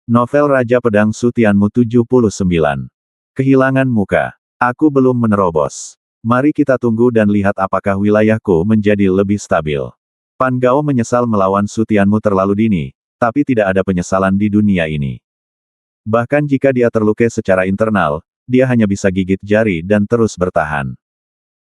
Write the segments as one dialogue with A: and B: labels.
A: Novel Raja Pedang Su Tianmu 79. Kehilangan muka. Aku belum menerobos. Mari kita tunggu dan lihat apakah wilayahku menjadi lebih stabil. Pan Gao menyesal melawan Su Tianmu terlalu dini, tapi tidak ada penyesalan di dunia ini. Bahkan jika dia terluka secara internal, dia hanya bisa gigit jari dan terus bertahan.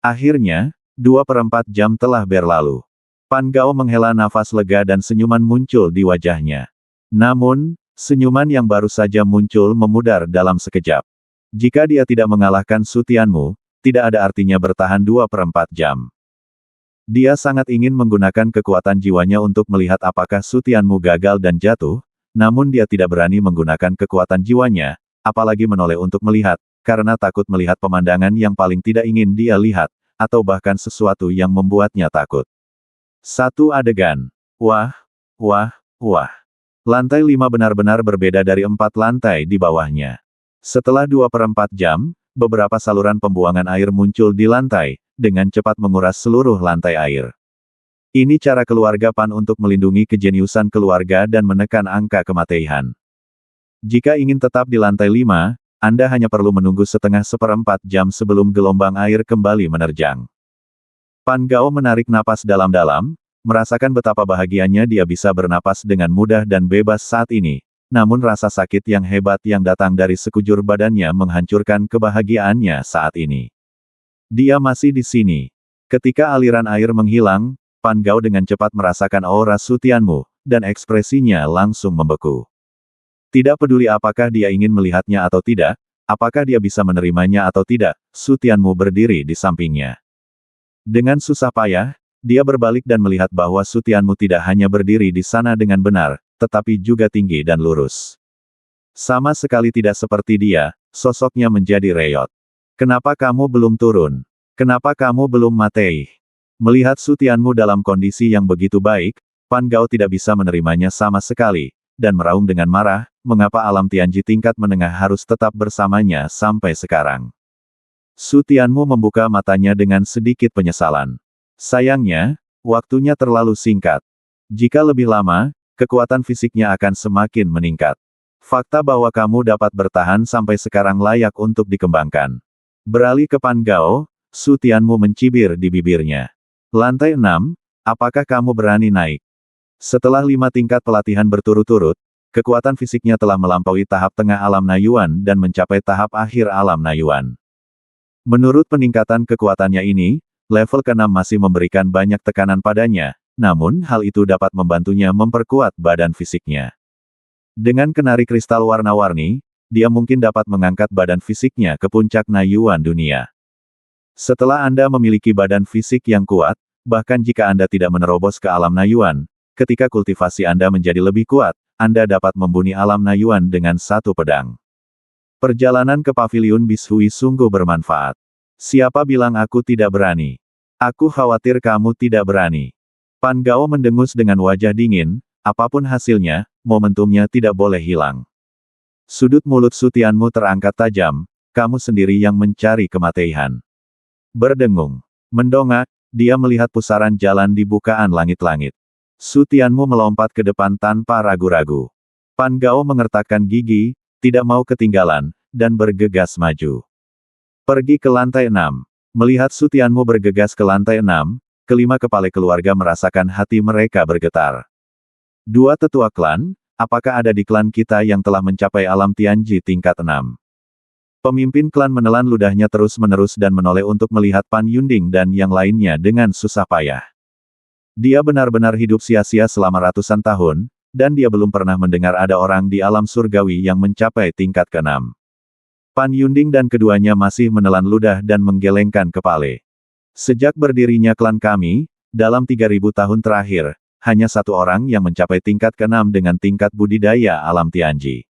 A: Akhirnya, 2/4 jam telah berlalu. Pan Gao menghela nafas lega dan senyuman muncul di wajahnya. Namun, senyuman yang baru saja muncul memudar dalam sekejap. Jika dia tidak mengalahkan Su Tianmu, tidak ada artinya bertahan 2/4 jam. Dia sangat ingin menggunakan kekuatan jiwanya untuk melihat apakah Su Tianmu gagal dan jatuh, namun dia tidak berani menggunakan kekuatan jiwanya, apalagi menoleh untuk melihat, karena takut melihat pemandangan yang paling tidak ingin dia lihat, atau bahkan sesuatu yang membuatnya takut. Satu adegan. Wah, wah, wah. Lantai 5 benar-benar berbeda dari 4 lantai di bawahnya. Setelah 2/4 jam, beberapa saluran pembuangan air muncul di lantai, dengan cepat menguras seluruh lantai air. Ini cara keluarga Pan untuk melindungi kejeniusan keluarga dan menekan angka kematian. Jika ingin tetap di lantai 5, Anda hanya perlu menunggu seperempat jam sebelum gelombang air kembali menerjang. Pan Gao menarik napas dalam-dalam, merasakan betapa bahagianya dia bisa bernapas dengan mudah dan bebas saat ini. Namun rasa sakit yang hebat yang datang dari sekujur badannya menghancurkan kebahagiaannya saat ini. Dia masih di sini. Ketika aliran air menghilang, Pan Gao dengan cepat merasakan aura Su Tianmu, dan ekspresinya langsung membeku. Tidak peduli apakah dia ingin melihatnya atau tidak, apakah dia bisa menerimanya atau tidak, Su Tianmu berdiri di sampingnya. Dengan susah payah, dia berbalik dan melihat bahwa Su Tianmu tidak hanya berdiri di sana dengan benar, tetapi juga tinggi dan lurus. Sama sekali tidak seperti dia, sosoknya menjadi reot. Kenapa kamu belum turun? Kenapa kamu belum mati? Melihat Su Tianmu dalam kondisi yang begitu baik, Pan Gao tidak bisa menerimanya sama sekali, dan meraung dengan marah, mengapa alam Tianji tingkat menengah harus tetap bersamanya sampai sekarang. Su Tianmu membuka matanya dengan sedikit penyesalan. Sayangnya, waktunya terlalu singkat. Jika lebih lama, kekuatan fisiknya akan semakin meningkat. Fakta bahwa kamu dapat bertahan sampai sekarang layak untuk dikembangkan. Beralih ke Pan Gao, Su Tianmu mencibir di bibirnya. Lantai 6, apakah kamu berani naik? Setelah 5 tingkat pelatihan berturut-turut, kekuatan fisiknya telah melampaui tahap tengah alam Nayuan dan mencapai tahap akhir alam Nayuan. Menurut peningkatan kekuatannya ini, level ke-6 masih memberikan banyak tekanan padanya, namun hal itu dapat membantunya memperkuat badan fisiknya. Dengan kenari kristal warna-warni, dia mungkin dapat mengangkat badan fisiknya ke puncak Nayuan dunia. Setelah Anda memiliki badan fisik yang kuat, bahkan jika Anda tidak menerobos ke alam Nayuan, ketika kultivasi Anda menjadi lebih kuat, Anda dapat membunuh alam Nayuan dengan satu pedang. Perjalanan ke Paviliun Bishui sungguh bermanfaat. Siapa bilang aku tidak berani? Aku khawatir kamu tidak berani. Pan Gao mendengus dengan wajah dingin, apapun hasilnya, momentumnya tidak boleh hilang. Sudut mulut Su Tianmu terangkat tajam, kamu sendiri yang mencari kematian. Berdengung. Mendongak, dia melihat pusaran jalan di bukaan langit-langit. Su Tianmu melompat ke depan tanpa ragu-ragu. Pan Gao mengertakkan gigi, tidak mau ketinggalan, dan bergegas maju. Pergi ke lantai 6. Melihat Su Tianmu bergegas ke lantai 6, kelima kepala keluarga merasakan hati mereka bergetar. Dua tetua klan, apakah ada di klan kita yang telah mencapai alam Tianji tingkat 6? Pemimpin klan menelan ludahnya terus-menerus dan menoleh untuk melihat Pan Yunding dan yang lainnya dengan susah payah. Dia benar-benar hidup sia-sia selama ratusan tahun, dan dia belum pernah mendengar ada orang di alam surgawi yang mencapai tingkat ke-6. Pan Yunding dan keduanya masih menelan ludah dan menggelengkan kepala. Sejak berdirinya klan kami, dalam 3000 tahun terakhir, hanya satu orang yang mencapai tingkat ke-6 dengan tingkat budidaya alam Tianji.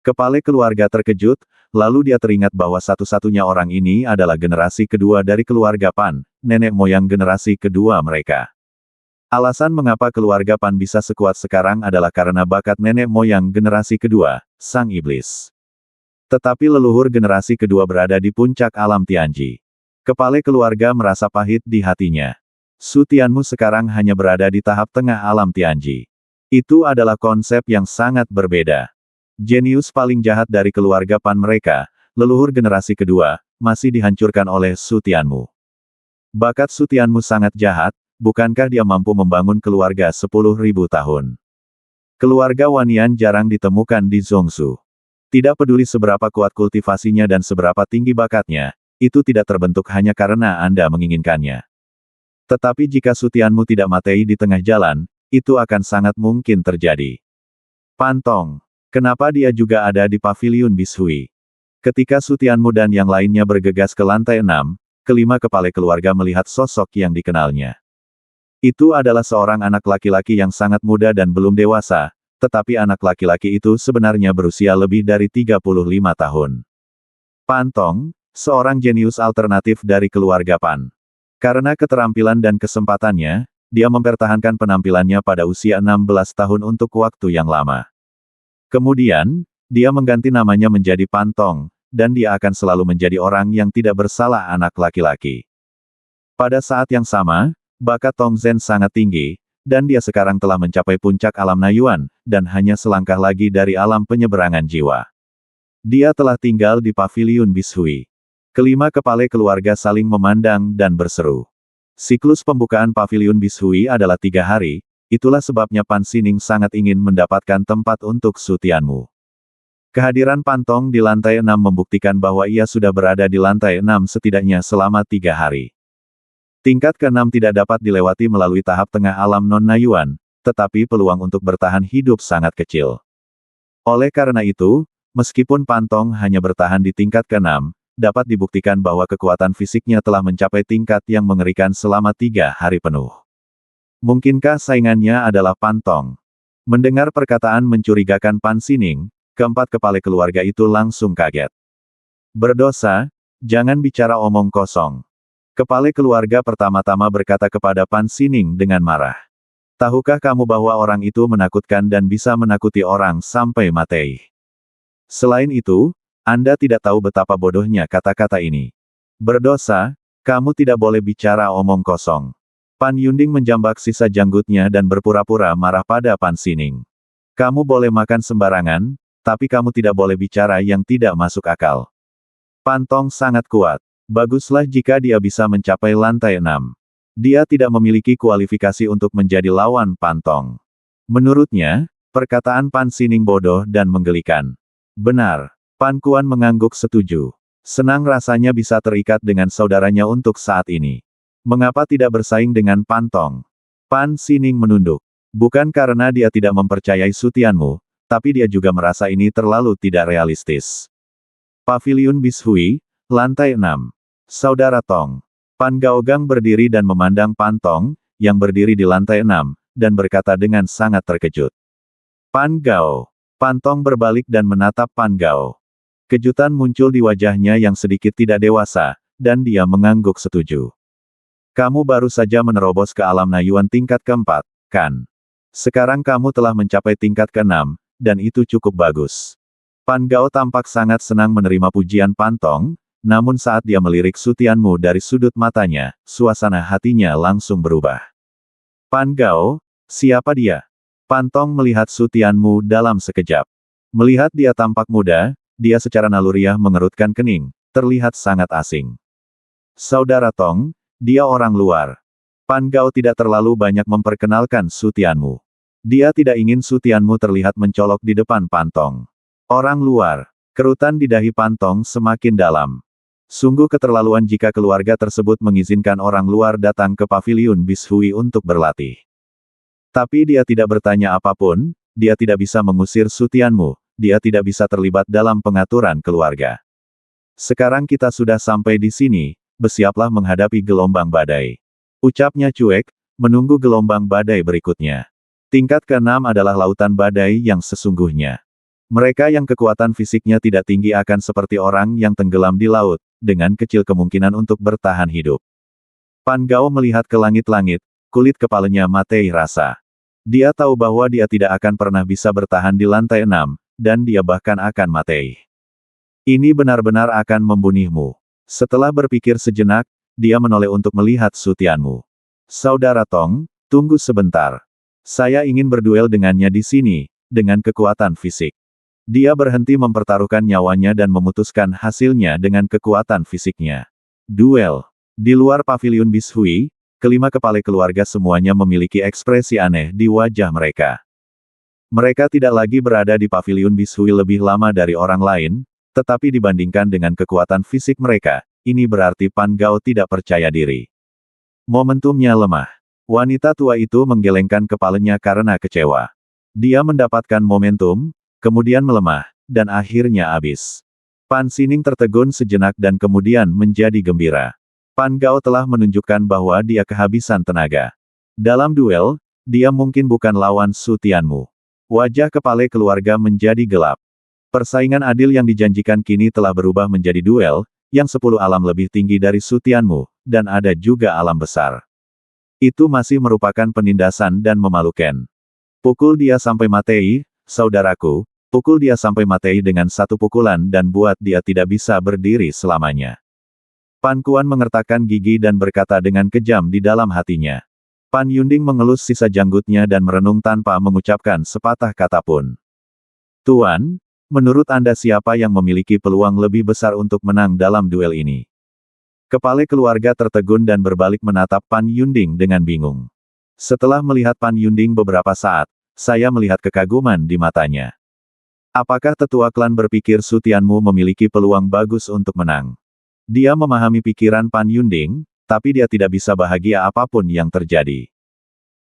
A: Kepala keluarga terkejut, lalu dia teringat bahwa satu-satunya orang ini adalah generasi kedua dari keluarga Pan, nenek moyang generasi kedua mereka. Alasan mengapa keluarga Pan bisa sekuat sekarang adalah karena bakat nenek moyang generasi kedua, Sang Iblis. Tetapi leluhur generasi kedua berada di puncak alam Tianji. Kepala keluarga merasa pahit di hatinya. Su Tianmu sekarang hanya berada di tahap tengah alam Tianji. Itu adalah konsep yang sangat berbeda. Jenius paling jahat dari keluarga Pan mereka, leluhur generasi kedua, masih dihancurkan oleh Su Tianmu. Bakat Su Tianmu sangat jahat, bukankah dia mampu membangun keluarga 10.000 tahun? Keluarga Wanian jarang ditemukan di Zhongshu. Tidak peduli seberapa kuat kultivasinya dan seberapa tinggi bakatnya, itu tidak terbentuk hanya karena Anda menginginkannya. Tetapi jika Su Tianmu tidak mati di tengah jalan, itu akan sangat mungkin terjadi. Pantong. Kenapa dia juga ada di paviliun Bishui? Ketika Su Tianmu dan yang lainnya bergegas ke lantai 6, kelima kepala keluarga melihat sosok yang dikenalnya. Itu adalah seorang anak laki-laki yang sangat muda dan belum dewasa, tetapi anak laki-laki itu sebenarnya berusia lebih dari 35 tahun. Pantong, seorang jenius alternatif dari keluarga Pan. Karena keterampilan dan kesempatannya, dia mempertahankan penampilannya pada usia 16 tahun untuk waktu yang lama. Kemudian, dia mengganti namanya menjadi Pantong, dan dia akan selalu menjadi orang yang tidak bersalah anak laki-laki. Pada saat yang sama, bakat Tong Zhen sangat tinggi, dan dia sekarang telah mencapai puncak alam Nayuan, dan hanya selangkah lagi dari alam penyeberangan jiwa. Dia telah tinggal di paviliun Bishui. Kelima kepala keluarga saling memandang dan berseru. Siklus pembukaan paviliun Bishui adalah 3 hari, itulah sebabnya Pan Xingning sangat ingin mendapatkan tempat untuk Su Tianmu. Kehadiran Pantong di lantai 6 membuktikan bahwa ia sudah berada di lantai 6 setidaknya selama 3 hari. Tingkat ke-6 tidak dapat dilewati melalui tahap tengah alam non-Nayuan, tetapi peluang untuk bertahan hidup sangat kecil. Oleh karena itu, meskipun Pantong hanya bertahan di tingkat ke-6, dapat dibuktikan bahwa kekuatan fisiknya telah mencapai tingkat yang mengerikan selama 3 hari penuh. Mungkinkah saingannya adalah Pantong? Mendengar perkataan mencurigakan Pan Xingning, keempat kepala keluarga itu langsung kaget. Berdosa, jangan bicara omong kosong. Kepala keluarga pertama-tama berkata kepada Pan Xingning dengan marah. Tahukah kamu bahwa orang itu menakutkan dan bisa menakuti orang sampai mati? Selain itu, Anda tidak tahu betapa bodohnya kata-kata ini. Berdosa, kamu tidak boleh bicara omong kosong. Pan Yunding menjambak sisa janggutnya dan berpura-pura marah pada Pan Xingning. Kamu boleh makan sembarangan, tapi kamu tidak boleh bicara yang tidak masuk akal. Pantong sangat kuat. Baguslah jika dia bisa mencapai lantai 6. Dia tidak memiliki kualifikasi untuk menjadi lawan Pantong. Menurutnya, perkataan Pan Xingning bodoh dan menggelikan. Benar. Pan Kuan mengangguk setuju. Senang rasanya bisa terikat dengan saudaranya untuk saat ini. Mengapa tidak bersaing dengan Pantong? Pan Xingning menunduk. Bukan karena dia tidak mempercayai Su Tianmu, tapi dia juga merasa ini terlalu tidak realistis. Paviliun Bishui, lantai 6. Saudara Tong. Pan Gaogang berdiri dan memandang Pantong, yang berdiri di lantai 6, dan berkata dengan sangat terkejut. Pan Gao. Pantong berbalik dan menatap Pan Gao. Kejutan muncul di wajahnya yang sedikit tidak dewasa, dan dia mengangguk setuju. Kamu baru saja menerobos ke alam Nayuan tingkat ke-4, kan? Sekarang kamu telah mencapai tingkat ke-6, dan itu cukup bagus. Pan Gao tampak sangat senang menerima pujian Pantong, namun saat dia melirik Su Tianmu dari sudut matanya, suasana hatinya langsung berubah. Pan Gao, siapa dia? Pantong melihat Su Tianmu dalam sekejap. Melihat dia tampak muda, dia secara naluriah mengerutkan kening, terlihat sangat asing. Saudara Tong, dia orang luar. Pan Gao tidak terlalu banyak memperkenalkan Su Tianmu. Dia tidak ingin Su Tianmu terlihat mencolok di depan Pantong. Orang luar. Kerutan di dahi Pantong semakin dalam. Sungguh keterlaluan jika keluarga tersebut mengizinkan orang luar datang ke paviliun Bishui untuk berlatih. Tapi dia tidak bertanya apapun, dia tidak bisa mengusir Su Tianmu. Dia tidak bisa terlibat dalam pengaturan keluarga. Sekarang kita sudah sampai di sini, bersiaplah menghadapi gelombang badai. Ucapnya cuek, menunggu gelombang badai berikutnya. Tingkat ke-6 adalah lautan badai yang sesungguhnya. Mereka yang kekuatan fisiknya tidak tinggi akan seperti orang yang tenggelam di laut, dengan kecil kemungkinan untuk bertahan hidup. Pan Gao melihat ke langit-langit, kulit kepalanya mati rasa. Dia tahu bahwa dia tidak akan pernah bisa bertahan di lantai 6, dan dia bahkan akan mati. Ini benar-benar akan membunuhmu. Setelah berpikir sejenak, dia menoleh untuk melihat Su Tianmu. Saudara Tong, tunggu sebentar. Saya ingin berduel dengannya di sini, dengan kekuatan fisik. Dia berhenti mempertaruhkan nyawanya dan memutuskan hasilnya dengan kekuatan fisiknya. Duel. Di luar paviliun Bishui, kelima kepala keluarga semuanya memiliki ekspresi aneh di wajah mereka. Mereka tidak lagi berada di paviliun Bishui lebih lama dari orang lain, tetapi dibandingkan dengan kekuatan fisik mereka, ini berarti Pan Gao tidak percaya diri. Momentumnya lemah. Wanita tua itu menggelengkan kepalanya karena kecewa. Dia mendapatkan momentum, kemudian melemah, dan akhirnya habis. Pan Xingning tertegun sejenak dan kemudian menjadi gembira. Pan Gao telah menunjukkan bahwa dia kehabisan tenaga. Dalam duel, dia mungkin bukan lawan Su Tianmu. Wajah kepala keluarga menjadi gelap. Persaingan adil yang dijanjikan kini telah berubah menjadi duel, yang 10 alam lebih tinggi dari Su Tianmu, dan ada juga alam besar. Itu masih merupakan penindasan dan memalukan. Pukul dia sampai mati, saudaraku, pukul dia sampai mati dengan satu pukulan dan buat dia tidak bisa berdiri selamanya. Pan Kuan mengertakkan gigi dan berkata dengan kejam di dalam hatinya. Pan Yunding mengelus sisa janggutnya dan merenung tanpa mengucapkan sepatah kata pun. Tuan, menurut Anda siapa yang memiliki peluang lebih besar untuk menang dalam duel ini? Kepala keluarga tertegun dan berbalik menatap Pan Yunding dengan bingung. Setelah melihat Pan Yunding beberapa saat, saya melihat kekaguman di matanya. Apakah tetua klan berpikir Su Tianmu memiliki peluang bagus untuk menang? Dia memahami pikiran Pan Yunding, tapi dia tidak bisa bahagia apapun yang terjadi.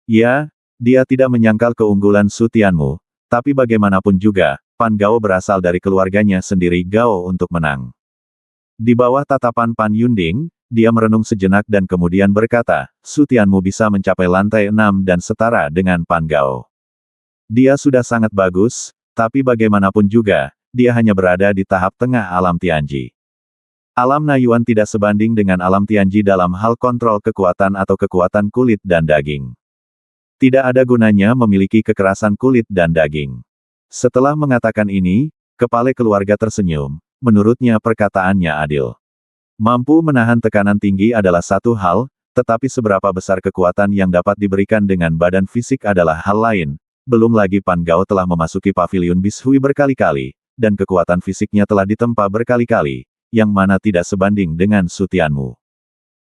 A: Ya, dia tidak menyangkal keunggulan Su Tianmu, tapi bagaimanapun juga, Pan Gao berasal dari keluarganya sendiri Gao untuk menang. Di bawah tatapan Pan Yunding, dia merenung sejenak dan kemudian berkata, Su Tianmu bisa mencapai lantai 6 dan setara dengan Pan Gao. Dia sudah sangat bagus, tapi bagaimanapun juga, dia hanya berada di tahap tengah alam Tianji. Alam Nayuan tidak sebanding dengan alam Tianji dalam hal kontrol kekuatan atau kekuatan kulit dan daging. Tidak ada gunanya memiliki kekerasan kulit dan daging. Setelah mengatakan ini, kepala keluarga tersenyum. Menurutnya perkataannya adil. Mampu menahan tekanan tinggi adalah satu hal, tetapi seberapa besar kekuatan yang dapat diberikan dengan badan fisik adalah hal lain. Belum lagi Pan Gao telah memasuki paviliun Bishui berkali-kali, dan kekuatan fisiknya telah ditempa berkali-kali, yang mana tidak sebanding dengan Su Tianmu.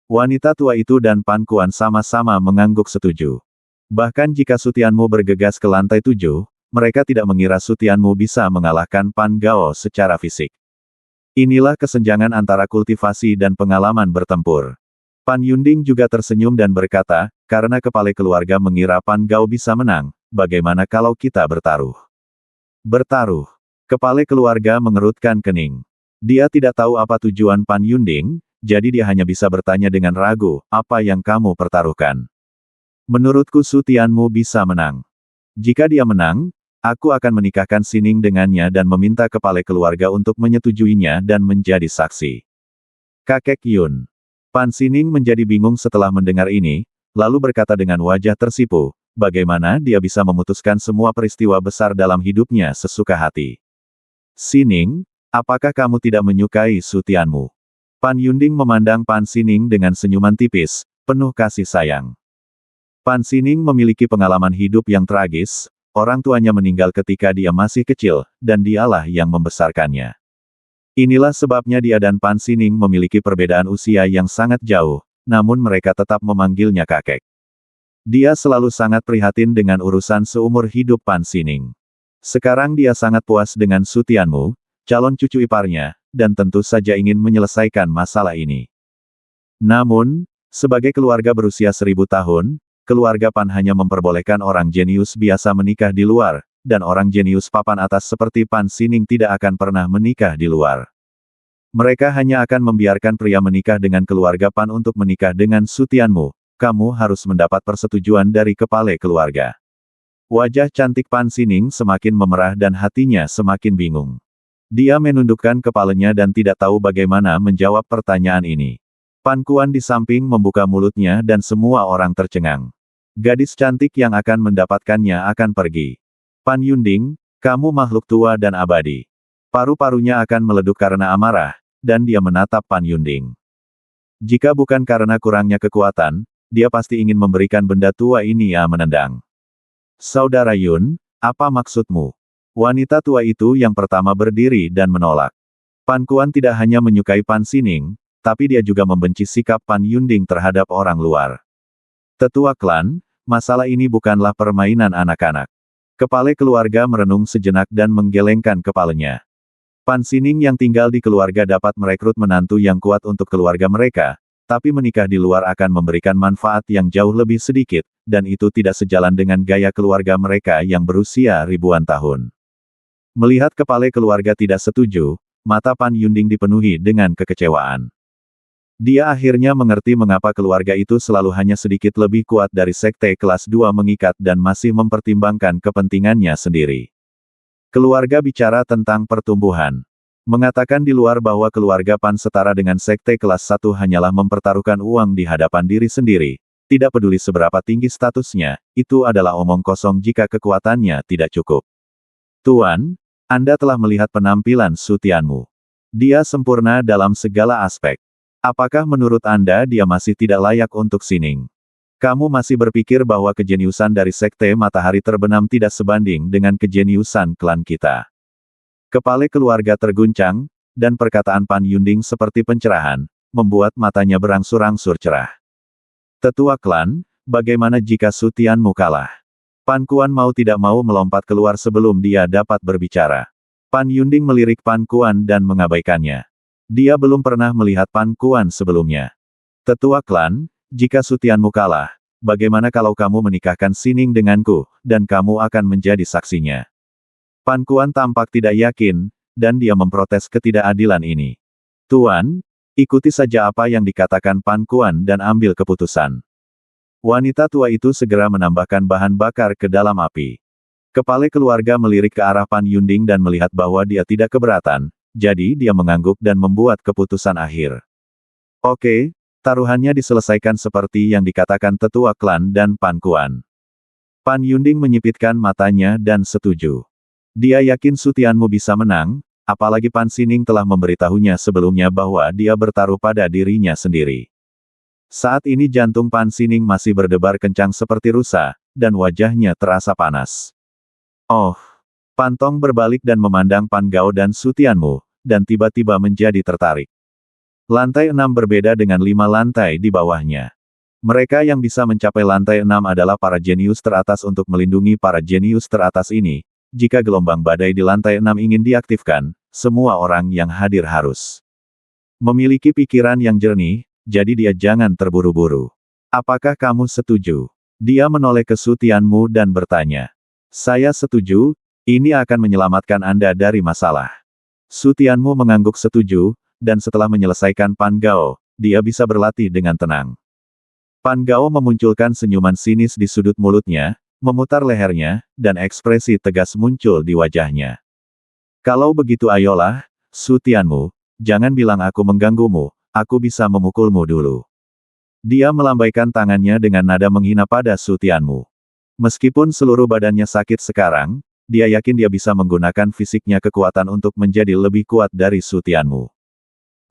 A: Wanita tua itu dan Pan Kuan sama-sama mengangguk setuju. Bahkan jika Su Tianmu bergegas ke lantai 7, mereka tidak mengira Su Tianmu bisa mengalahkan Pan Gao secara fisik. Inilah kesenjangan antara kultivasi dan pengalaman bertempur. Pan Yunding juga tersenyum dan berkata, karena kepala keluarga mengira Pan Gao bisa menang, bagaimana kalau kita bertaruh? Bertaruh. Kepala keluarga mengerutkan kening. Dia tidak tahu apa tujuan Pan Yunding, jadi dia hanya bisa bertanya dengan ragu, apa yang kamu pertaruhkan? Menurutku Su Tianmu bisa menang. Jika dia menang, aku akan menikahkan Xingning dengannya dan meminta kepala keluarga untuk menyetujuinya dan menjadi saksi. Kakek Yun. Pan Xingning menjadi bingung setelah mendengar ini, lalu berkata dengan wajah tersipu, bagaimana dia bisa memutuskan semua peristiwa besar dalam hidupnya sesuka hati. Xingning, apakah kamu tidak menyukai Su Tianmu? Pan Yunding memandang Pan Xingning dengan senyuman tipis, penuh kasih sayang. Pan Xingning memiliki pengalaman hidup yang tragis. Orang tuanya meninggal ketika dia masih kecil, dan dialah yang membesarkannya. Inilah sebabnya dia dan Pan Xingning memiliki perbedaan usia yang sangat jauh, namun mereka tetap memanggilnya kakek. Dia selalu sangat prihatin dengan urusan seumur hidup Pan Xingning. Sekarang dia sangat puas dengan Su Tianmu, calon cucu iparnya, dan tentu saja ingin menyelesaikan masalah ini. Namun, sebagai keluarga berusia 1000 tahun, keluarga Pan hanya memperbolehkan orang jenius biasa menikah di luar, dan orang jenius papan atas seperti Pan Xingning tidak akan pernah menikah di luar. Mereka hanya akan membiarkan pria menikah dengan keluarga Pan untuk menikah dengan Su Tianmu. Kamu harus mendapat persetujuan dari kepala keluarga. Wajah cantik Pan Xingning semakin memerah dan hatinya semakin bingung. Dia menundukkan kepalanya dan tidak tahu bagaimana menjawab pertanyaan ini. Pan Kuan di samping membuka mulutnya dan semua orang tercengang. Gadis cantik yang akan mendapatkannya akan pergi. Pan Yunding, kamu makhluk tua dan abadi. Paru-parunya akan meleduk karena amarah, dan dia menatap Pan Yunding. Jika bukan karena kurangnya kekuatan, dia pasti ingin memberikan benda tua ini menendang. Saudara Yun, apa maksudmu? Wanita tua itu yang pertama berdiri dan menolak. Pan Kuan tidak hanya menyukai Pan Sining, tapi dia juga membenci sikap Pan Yunding terhadap orang luar. Tetua klan, masalah ini bukanlah permainan anak-anak. Kepala keluarga merenung sejenak dan menggelengkan kepalanya. Pan Sining yang tinggal di keluarga dapat merekrut menantu yang kuat untuk keluarga mereka, tapi menikah di luar akan memberikan manfaat yang jauh lebih sedikit, dan itu tidak sejalan dengan gaya keluarga mereka yang berusia ribuan tahun. Melihat kepala keluarga tidak setuju, mata Pan Yunding dipenuhi dengan kekecewaan. Dia akhirnya mengerti mengapa keluarga itu selalu hanya sedikit lebih kuat dari sekte kelas 2 mengikat dan masih mempertimbangkan kepentingannya sendiri. Keluarga bicara tentang pertumbuhan. Mengatakan di luar bahwa keluarga Pan setara dengan sekte kelas 1 hanyalah mempertaruhkan uang di hadapan diri sendiri. Tidak peduli seberapa tinggi statusnya, itu adalah omong kosong jika kekuatannya tidak cukup. Tuan, Anda telah melihat penampilan Su Tianmu. Dia sempurna dalam segala aspek. Apakah menurut Anda dia masih tidak layak untuk Sining? Kamu masih berpikir bahwa kejeniusan dari sekte matahari terbenam tidak sebanding dengan kejeniusan klan kita. Kepala keluarga terguncang, dan perkataan Pan Yunding seperti pencerahan, membuat matanya berangsur-angsur cerah. Tetua klan, bagaimana jika Su Tianmu kalah? Pan Kuan mau tidak mau melompat keluar sebelum dia dapat berbicara. Pan Yunding melirik Pan Kuan dan mengabaikannya. Dia belum pernah melihat Pan Kuan sebelumnya. Tetua klan, jika Su Tianmu kalah, bagaimana kalau kamu menikahkan Sining denganku, dan kamu akan menjadi saksinya? Pan Kuan tampak tidak yakin, dan dia memprotes ketidakadilan ini. Tuan, ikuti saja apa yang dikatakan Pan Kuan dan ambil keputusan. Wanita tua itu segera menambahkan bahan bakar ke dalam api. Kepala keluarga melirik ke arah Pan Yunding dan melihat bahwa dia tidak keberatan, jadi dia mengangguk dan membuat keputusan akhir. Oke. Taruhannya diselesaikan seperti yang dikatakan tetua klan dan Pan Kuan. Pan Yunding menyipitkan matanya dan setuju. Dia yakin Su Tianmu bisa menang, apalagi Pan Sining telah memberitahunya sebelumnya bahwa dia bertaruh pada dirinya sendiri. Saat ini jantung Pan Sining masih berdebar kencang seperti rusa, dan wajahnya terasa panas. Oh! Pan Tong berbalik dan memandang Pan Gao dan Su Tianmu, dan tiba-tiba menjadi tertarik. Lantai 6 berbeda dengan 5 lantai di bawahnya. Mereka yang bisa mencapai lantai 6 adalah para jenius teratas untuk melindungi para jenius teratas ini. Jika gelombang badai di lantai 6 ingin diaktifkan, semua orang yang hadir harus memiliki pikiran yang jernih, jadi dia jangan terburu-buru. Apakah kamu setuju? Dia menoleh ke Su Tianmu dan bertanya. Saya setuju, ini akan menyelamatkan Anda dari masalah. Su Tianmu mengangguk setuju, dan setelah menyelesaikan Pan Gao, dia bisa berlatih dengan tenang. Pan Gao memunculkan senyuman sinis di sudut mulutnya, memutar lehernya, dan ekspresi tegas muncul di wajahnya. Kalau begitu ayolah, Su Tianmu, jangan bilang aku mengganggumu, aku bisa memukulmu dulu. Dia melambaikan tangannya dengan nada menghina pada Su Tianmu. Meskipun seluruh badannya sakit sekarang, dia yakin dia bisa menggunakan fisiknya kekuatan untuk menjadi lebih kuat dari Su Tianmu.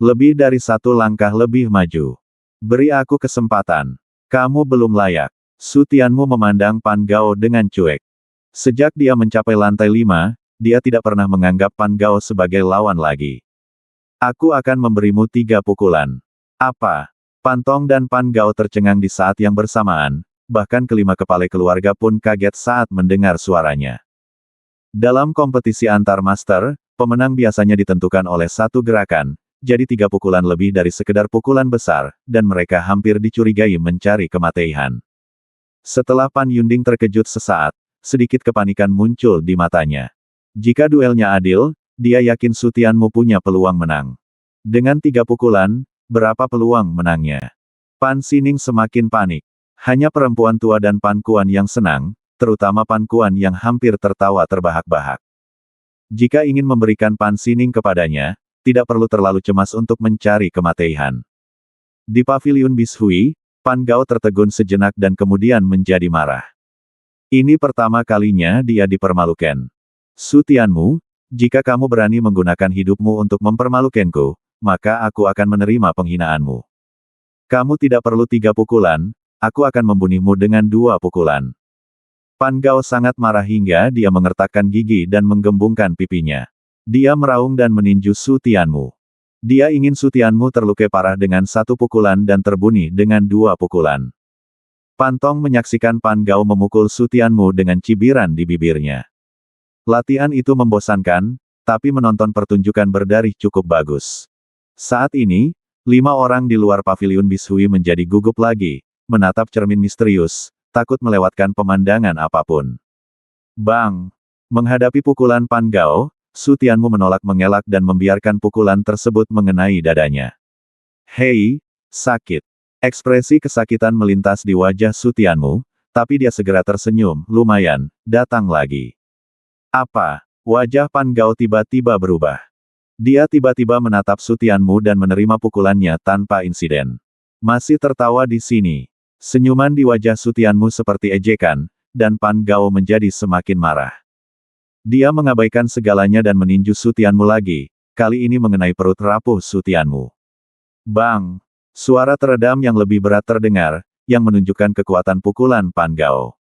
A: Lebih dari satu langkah lebih maju. Beri aku kesempatan. Kamu belum layak. Su Tianmu memandang Pan Gao dengan cuek. Sejak dia mencapai lantai 5, dia tidak pernah menganggap Pan Gao sebagai lawan lagi. Aku akan memberimu 3 pukulan. Apa? Pan Tong dan Pan Gao tercengang di saat yang bersamaan, bahkan kelima kepala keluarga pun kaget saat mendengar suaranya. Dalam kompetisi antar master, pemenang biasanya ditentukan oleh satu gerakan, jadi 3 pukulan lebih dari sekedar pukulan besar, dan mereka hampir dicurigai mencari kematian. Setelah Pan Yunding terkejut sesaat, sedikit kepanikan muncul di matanya. Jika duelnya adil, dia yakin Su Tianmu punya peluang menang. Dengan 3 pukulan, berapa peluang menangnya? Pan Sining semakin panik. Hanya perempuan tua dan Pan Kuan yang senang, terutama Pan Kuan yang hampir tertawa terbahak-bahak. Jika ingin memberikan Pan Sining kepadanya, tidak perlu terlalu cemas untuk mencari kematian. Di paviliun Bishui, Pan Gao tertegun sejenak dan kemudian menjadi marah. Ini pertama kalinya dia dipermalukan. Su Tianmu, jika kamu berani menggunakan hidupmu untuk mempermalukanku, maka aku akan menerima penghinaanmu. Kamu tidak perlu 3 pukulan, aku akan membunuhmu dengan 2 pukulan. Pan Gao sangat marah hingga dia mengertakkan gigi dan menggembungkan pipinya. Dia meraung dan meninju Su Tianmu. Dia ingin Su Tianmu terluka parah dengan satu pukulan dan terbunuh dengan dua pukulan. Pan Tong menyaksikan Pan Gao memukul Su Tianmu dengan cibiran di bibirnya. Latihan itu membosankan, tapi menonton pertunjukan berdarih cukup bagus. Saat ini, 5 orang di luar paviliun Bishui menjadi gugup lagi, menatap cermin misterius, takut melewatkan pemandangan apapun. Bang! Menghadapi pukulan Pan Gao, Su Tianmu menolak mengelak dan membiarkan pukulan tersebut mengenai dadanya. Hei, sakit! Ekspresi kesakitan melintas di wajah Su Tianmu, tapi dia segera tersenyum, lumayan, datang lagi. Apa? Wajah Pan Gao tiba-tiba berubah. Dia tiba-tiba menatap Su Tianmu dan menerima pukulannya tanpa insiden. Masih tertawa di sini. Senyuman di wajah Su Tianmu seperti ejekan, dan Pan Gao menjadi semakin marah. Dia mengabaikan segalanya dan meninju Su Tianmu lagi, kali ini mengenai perut rapuh Su Tianmu. Bang! Suara teredam yang lebih berat terdengar, yang menunjukkan kekuatan pukulan Pan Gao.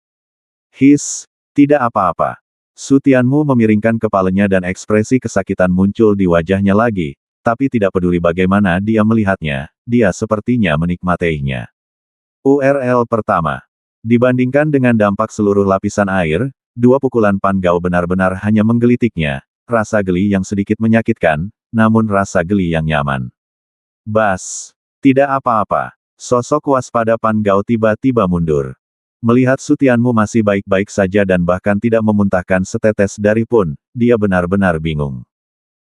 A: His! Tidak apa-apa. Su Tianmu memiringkan kepalanya dan ekspresi kesakitan muncul di wajahnya lagi, tapi tidak peduli bagaimana dia melihatnya, dia sepertinya menikmatinya. URL pertama. Dibandingkan dengan dampak seluruh lapisan air, 2 pukulan Pan Gao benar-benar hanya menggelitiknya, rasa geli yang sedikit menyakitkan, namun rasa geli yang nyaman. Bas! Tidak apa-apa. Sosok waspada Pan Gao tiba-tiba mundur. Melihat Su Tianmu masih baik-baik saja dan bahkan tidak memuntahkan setetes darah pun, dia benar-benar bingung.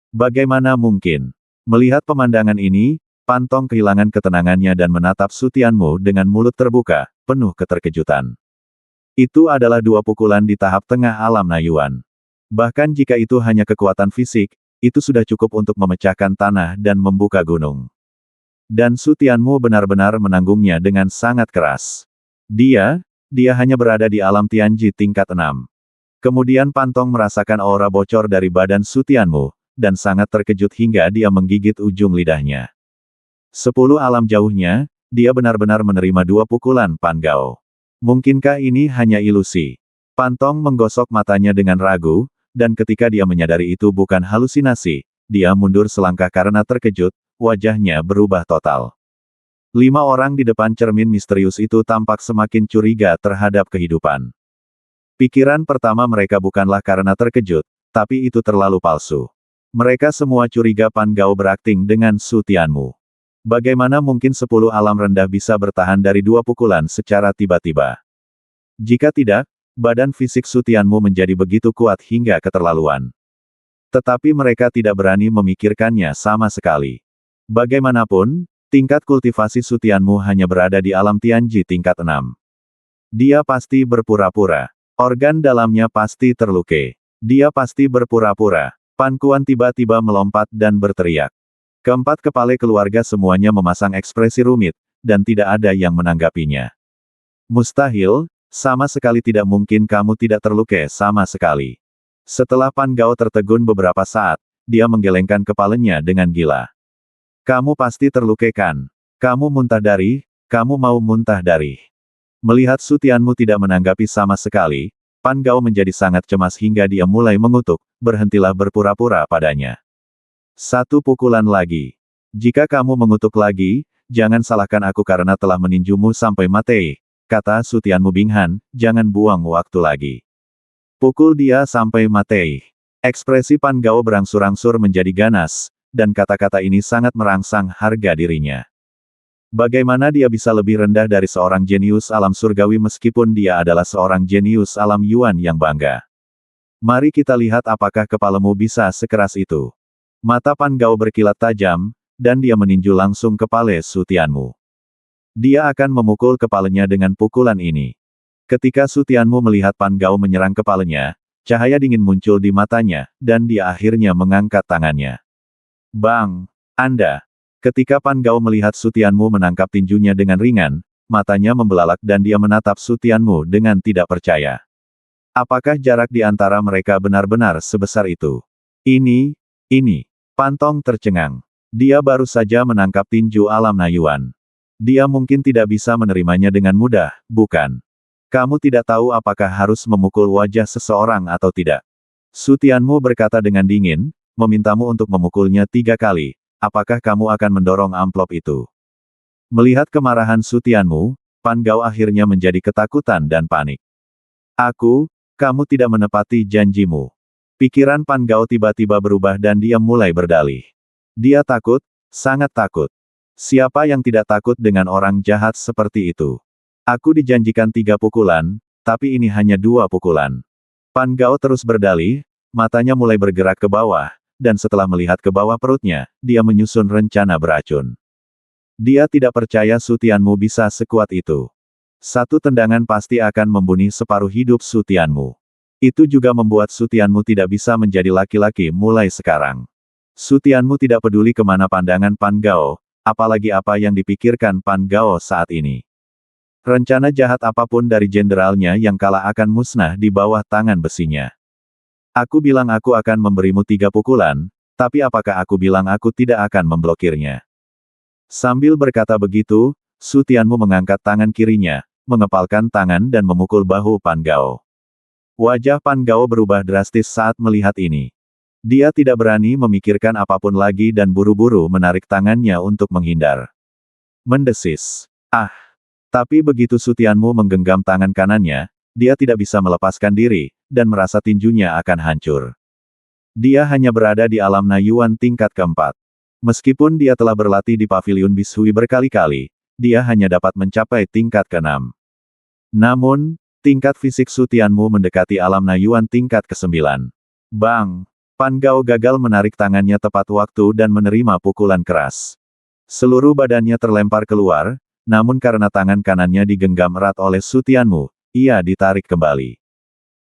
A: Bagaimana mungkin? Melihat pemandangan ini, Pan Tong kehilangan ketenangannya dan menatap Su Tianmu dengan mulut terbuka, penuh keterkejutan. Itu adalah 2 pukulan di tahap tengah alam Nayuan. Bahkan jika itu hanya kekuatan fisik, itu sudah cukup untuk memecahkan tanah dan membuka gunung. Dan Su Tianmu benar-benar menanggungnya dengan sangat keras. Dia hanya berada di alam Tianji tingkat 6. Kemudian Pan Tong merasakan aura bocor dari badan Su Tianmu, dan sangat terkejut hingga dia menggigit ujung lidahnya. 10 alam jauhnya, dia benar-benar menerima 2 pukulan Pan Gao. Mungkinkah ini hanya ilusi? Pan Tong menggosok matanya dengan ragu, dan ketika dia menyadari itu bukan halusinasi, dia mundur selangkah karena terkejut, wajahnya berubah total. 5 orang di depan cermin misterius itu tampak semakin curiga terhadap kehidupan. Pikiran pertama mereka bukanlah karena terkejut, tapi itu terlalu palsu. Mereka semua curiga Pan Gao berakting dengan Su Tianmu. Bagaimana mungkin 10 alam rendah bisa bertahan dari 2 pukulan secara tiba-tiba? Jika tidak, badan fisik Su Tianmu menjadi begitu kuat hingga keterlaluan. Tetapi mereka tidak berani memikirkannya sama sekali. Bagaimanapun, tingkat kultivasi Su Tianmu hanya berada di alam Tianji tingkat 6. Dia pasti berpura-pura. Organ dalamnya pasti terluka. Dia pasti berpura-pura. Pan Kuan tiba-tiba melompat dan berteriak. Keempat kepala keluarga semuanya memasang ekspresi rumit, dan tidak ada yang menanggapinya. Mustahil, sama sekali tidak mungkin kamu tidak terluka sama sekali. Setelah Pan Gao tertegun beberapa saat, dia menggelengkan kepalanya dengan gila. Kamu pasti terluka kan? Kamu muntah darah, kamu mau muntah darah. Melihat Su Tianmu tidak menanggapi sama sekali, Pan Gao menjadi sangat cemas hingga dia mulai mengutuk, berhentilah berpura-pura padanya. 1 pukulan lagi. Jika kamu mengutuk lagi, jangan salahkan aku karena telah meninjumu sampai mati, kata Su Tianmu Binghan, jangan buang waktu lagi. Pukul dia sampai mati. Ekspresi Pan Gao berangsur-angsur menjadi ganas, dan kata-kata ini sangat merangsang harga dirinya. Bagaimana dia bisa lebih rendah dari seorang jenius alam surgawi meskipun dia adalah seorang jenius alam Yuan yang bangga? Mari kita lihat apakah kepalamu bisa sekeras itu. Mata Pan Gao berkilat tajam, dan dia meninju langsung kepala Su Tianmu. Dia akan memukul kepalanya dengan pukulan ini. Ketika Su Tianmu melihat Pan Gao menyerang kepalanya, cahaya dingin muncul di matanya, dan dia akhirnya mengangkat tangannya. Bang! Anda! Ketika Pan Gao melihat Su Tianmu menangkap tinjunya dengan ringan, matanya membelalak dan dia menatap Su Tianmu dengan tidak percaya. Apakah jarak di antara mereka benar-benar sebesar itu? Ini. Pan Tong tercengang. Dia baru saja menangkap tinju alam Nayuan. Dia mungkin tidak bisa menerimanya dengan mudah, bukan? Kamu tidak tahu apakah harus memukul wajah seseorang atau tidak. Su Tianmu berkata dengan dingin, memintamu untuk memukulnya 3 kali. Apakah kamu akan mendorong amplop itu? Melihat kemarahan Su Tianmu, Pan Gao akhirnya menjadi ketakutan dan panik. Kamu tidak menepati janjimu. Pikiran Pan Gao tiba-tiba berubah dan dia mulai berdalih. Dia takut, sangat takut. Siapa yang tidak takut dengan orang jahat seperti itu? Aku dijanjikan 3 pukulan, tapi ini hanya 2 pukulan. Pan Gao terus berdalih, matanya mulai bergerak ke bawah, dan setelah melihat ke bawah perutnya, dia menyusun rencana beracun. Dia tidak percaya Su Tianmu bisa sekuat itu. Satu tendangan pasti akan membunuh separuh hidup Su Tianmu. Itu juga membuat Su Tianmu tidak bisa menjadi laki-laki mulai sekarang. Su Tianmu tidak peduli kemana pandangan Pan Gao, apalagi apa yang dipikirkan Pan Gao saat ini. Rencana jahat apapun dari jenderalnya yang kalah akan musnah di bawah tangan besinya. Aku bilang aku akan memberimu 3 pukulan, tapi apakah aku bilang aku tidak akan memblokirnya? Sambil berkata begitu, Su Tianmu mengangkat tangan kirinya, mengepalkan tangan dan memukul bahu Pan Gao. Wajah Pan Gao berubah drastis saat melihat ini. Dia tidak berani memikirkan apapun lagi dan buru-buru menarik tangannya untuk menghindar. Mendesis. Tapi begitu Su Tianmu menggenggam tangan kanannya, dia tidak bisa melepaskan diri, dan merasa tinjunya akan hancur. Dia hanya berada di alam Nayuan tingkat keempat. Meskipun dia telah berlatih di paviliun Bishui berkali-kali, dia hanya dapat mencapai tingkat ke-6. Namun, tingkat fisik Su Tianmu mendekati alam Nayuan tingkat ke-9. Bang! Pan Gao gagal menarik tangannya tepat waktu dan menerima pukulan keras. Seluruh badannya terlempar keluar, namun karena tangan kanannya digenggam erat oleh Su Tianmu, ia ditarik kembali.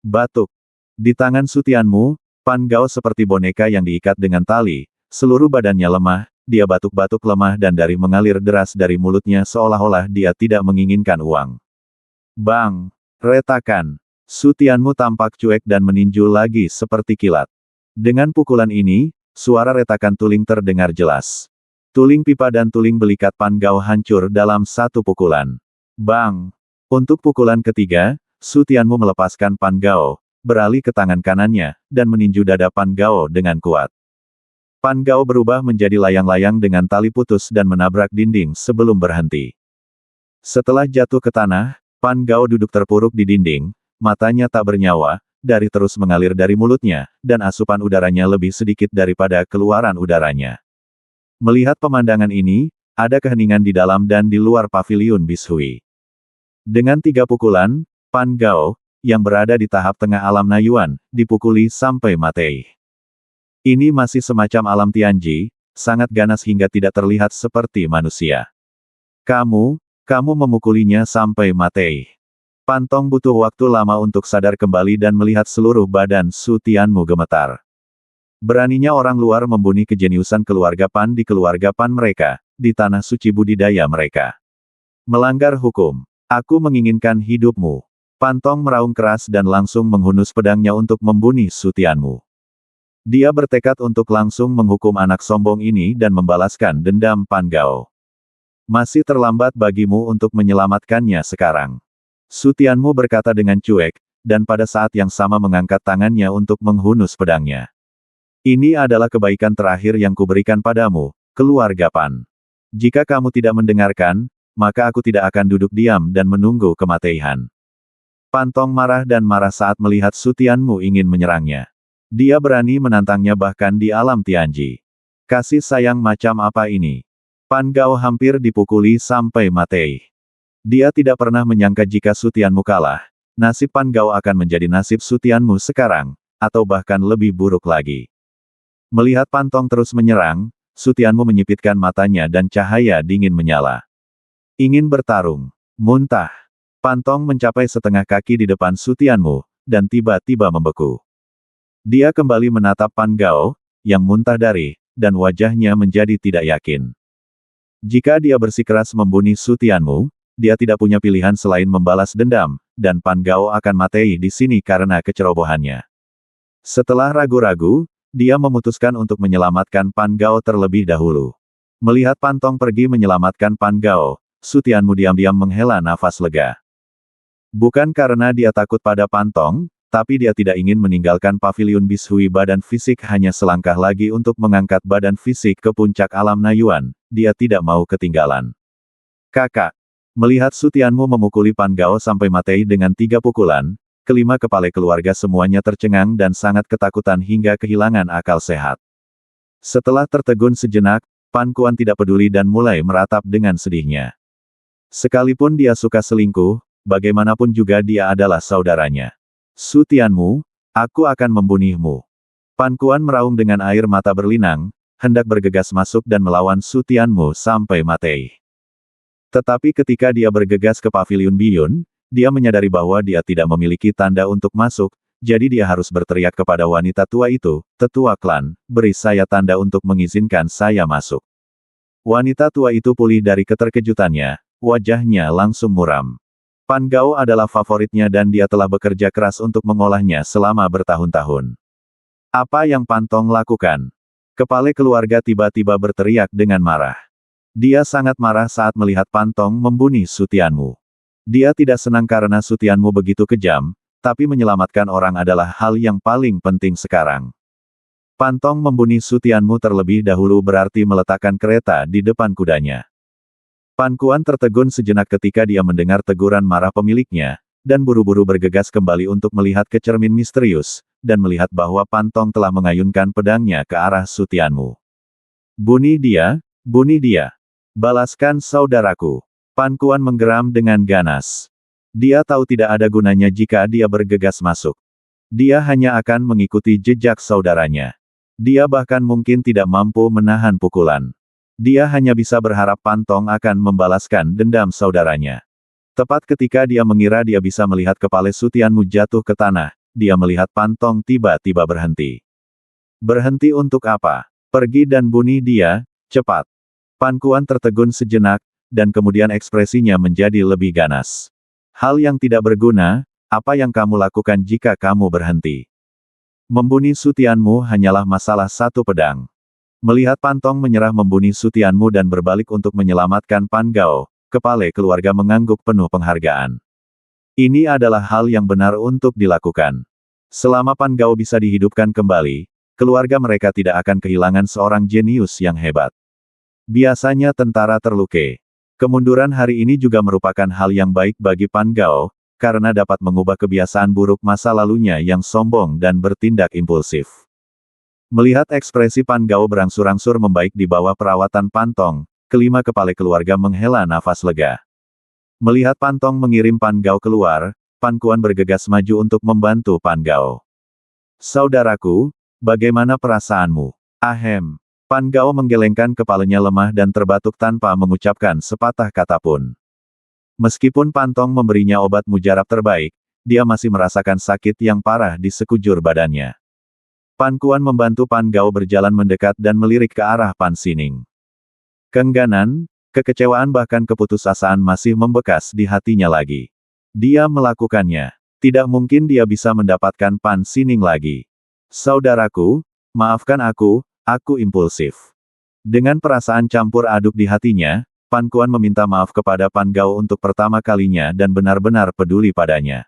A: Batuk. Di tangan Su Tianmu, Pan Gao seperti boneka yang diikat dengan tali, seluruh badannya lemah, dia batuk-batuk lemah dan darah mengalir deras dari mulutnya seolah-olah dia tidak menginginkan uang. Bang! Retakan. Su Tianmu tampak cuek dan meninju lagi seperti kilat. Dengan pukulan ini, suara retakan tuling terdengar jelas. Tuling pipa dan tuling belikat Pan Gao hancur dalam satu pukulan. Bang! Untuk pukulan ketiga, Su Tianmu melepaskan Pan Gao, beralih ke tangan kanannya, dan meninju dada Pan Gao dengan kuat. Pan Gao berubah menjadi layang-layang dengan tali putus dan menabrak dinding sebelum berhenti. Setelah jatuh ke tanah, Pan Gao duduk terpuruk di dinding, matanya tak bernyawa, darah terus mengalir dari mulutnya, dan asupan udaranya lebih sedikit daripada keluaran udaranya. Melihat pemandangan ini, ada keheningan di dalam dan di luar paviliun Bishui. Dengan 3 pukulan, Pan Gao, yang berada di tahap tengah alam Nayuan, dipukuli sampai mati. Ini masih semacam alam Tianji, sangat ganas hingga tidak terlihat seperti manusia. Kamu memukulinya sampai mati. Pan Tong butuh waktu lama untuk sadar kembali dan melihat seluruh badan Su Tianmu gemetar. Beraninya orang luar membunuh kejeniusan keluarga Pan di keluarga Pan mereka, di tanah suci budidaya mereka. Melanggar hukum. Aku menginginkan hidupmu. Pan Tong meraung keras dan langsung menghunus pedangnya untuk membunuh Su Tianmu. Dia bertekad untuk langsung menghukum anak sombong ini dan membalaskan dendam Pan Gao. Masih terlambat bagimu untuk menyelamatkannya sekarang. Su Tianmu berkata dengan cuek, dan pada saat yang sama mengangkat tangannya untuk menghunus pedangnya. Ini adalah kebaikan terakhir yang kuberikan padamu, keluarga Pan. Jika kamu tidak mendengarkan, maka aku tidak akan duduk diam dan menunggu kematian. Pan Tong marah dan marah saat melihat Su Tianmu ingin menyerangnya. Dia berani menantangnya bahkan di alam Tianji. Kasih sayang macam apa ini? Pan Gao hampir dipukuli sampai mati. Dia tidak pernah menyangka jika Su Tianmu kalah, nasib Pan Gao akan menjadi nasib Su Tianmu sekarang, atau bahkan lebih buruk lagi. Melihat Pan Tong terus menyerang, Su Tianmu menyipitkan matanya dan cahaya dingin menyala. Ingin bertarung. Muntah. Pan Tong mencapai setengah kaki di depan Su Tianmu, dan tiba-tiba membeku. Dia kembali menatap Pan Gao, yang muntah darah, dan wajahnya menjadi tidak yakin. Jika dia bersikeras membunuh Su Tianmu, dia tidak punya pilihan selain membalas dendam, dan Pan Gao akan mati di sini karena kecerobohannya. Setelah ragu-ragu, dia memutuskan untuk menyelamatkan Pan Gao terlebih dahulu. Melihat Pan Tong pergi menyelamatkan Pan Gao, Su Tianmu diam-diam menghela nafas lega. Bukan karena dia takut pada Pantong, tapi dia tidak ingin meninggalkan pavilion Bishui. Badan fisik hanya selangkah lagi untuk mengangkat badan fisik ke puncak alam Nayuan, dia tidak mau ketinggalan. Kakak, melihat Su Tianmu memukuli Pan Gao sampai mati dengan 3 pukulan, kelima kepala keluarga semuanya tercengang dan sangat ketakutan hingga kehilangan akal sehat. Setelah tertegun sejenak, Pan Kuan tidak peduli dan mulai meratap dengan sedihnya. Sekalipun dia suka selingkuh, bagaimanapun juga dia adalah saudaranya. Su Tianmu, aku akan membunuhmu. Pan Kuan meraung dengan air mata berlinang, hendak bergegas masuk dan melawan Su Tianmu sampai mati. Tetapi ketika dia bergegas ke pavilion Biyun, dia menyadari bahwa dia tidak memiliki tanda untuk masuk, jadi dia harus berteriak kepada wanita tua itu, "Tetua klan, beri saya tanda untuk mengizinkan saya masuk." Wanita tua itu pulih dari keterkejutannya, wajahnya langsung muram. Pan Gao adalah favoritnya dan dia telah bekerja keras untuk mengolahnya selama bertahun-tahun. Apa yang Pantong lakukan? Kepala keluarga tiba-tiba berteriak dengan marah. Dia sangat marah saat melihat Pantong membunuh Su Tianmu. Dia tidak senang karena Su Tianmu begitu kejam, tapi menyelamatkan orang adalah hal yang paling penting sekarang. Pantong membunuh Su Tianmu terlebih dahulu berarti meletakkan kereta di depan kudanya. Pan Kuan tertegun sejenak ketika dia mendengar teguran marah pemiliknya, dan buru-buru bergegas kembali untuk melihat ke cermin misterius, dan melihat bahwa Pantong telah mengayunkan pedangnya ke arah Su Tianmu. Bunuh dia, balaskan saudaraku. Pan Kuan menggeram dengan ganas. Dia tahu tidak ada gunanya jika dia bergegas masuk. Dia hanya akan mengikuti jejak saudaranya. Dia bahkan mungkin tidak mampu menahan pukulan. Dia hanya bisa berharap Pantong akan membalaskan dendam saudaranya. Tepat ketika dia mengira dia bisa melihat kepala Su Tianmu jatuh ke tanah, dia melihat Pantong tiba-tiba berhenti. Berhenti untuk apa? Pergi dan bunuh dia, cepat. Pan Kuan tertegun sejenak, dan kemudian ekspresinya menjadi lebih ganas. Hal yang tidak berguna, apa yang kamu lakukan jika kamu berhenti? Membunuh Su Tianmu hanyalah masalah satu pedang. Melihat Pantong menyerah membunuh Su Tianmu dan berbalik untuk menyelamatkan Pan Gao, kepala keluarga mengangguk penuh penghargaan. Ini adalah hal yang benar untuk dilakukan. Selama Pan Gao bisa dihidupkan kembali, keluarga mereka tidak akan kehilangan seorang jenius yang hebat. Biasanya tentara terluka. Kemunduran hari ini juga merupakan hal yang baik bagi Pan Gao, karena dapat mengubah kebiasaan buruk masa lalunya yang sombong dan bertindak impulsif. Melihat ekspresi Pan Gao berangsur-angsur membaik di bawah perawatan Pantong, kelima kepala keluarga menghela nafas lega. Melihat Pantong mengirim Pan Gao keluar, Pan Kuan bergegas maju untuk membantu Pan Gao. Saudaraku, bagaimana perasaanmu? Ahem. Pan Gao menggelengkan kepalanya lemah dan terbatuk tanpa mengucapkan sepatah kata pun. Meskipun Pantong memberinya obat mujarab terbaik, dia masih merasakan sakit yang parah di sekujur badannya. Pan Kuan membantu Pan Gao berjalan mendekat dan melirik ke arah Pan Sining. Keengganan, kekecewaan bahkan keputusasaan masih membekas di hatinya lagi. Dia melakukannya. Tidak mungkin dia bisa mendapatkan Pan Sining lagi. Saudaraku, maafkan aku impulsif. Dengan perasaan campur aduk di hatinya, Pan Kuan meminta maaf kepada Pan Gao untuk pertama kalinya dan benar-benar peduli padanya.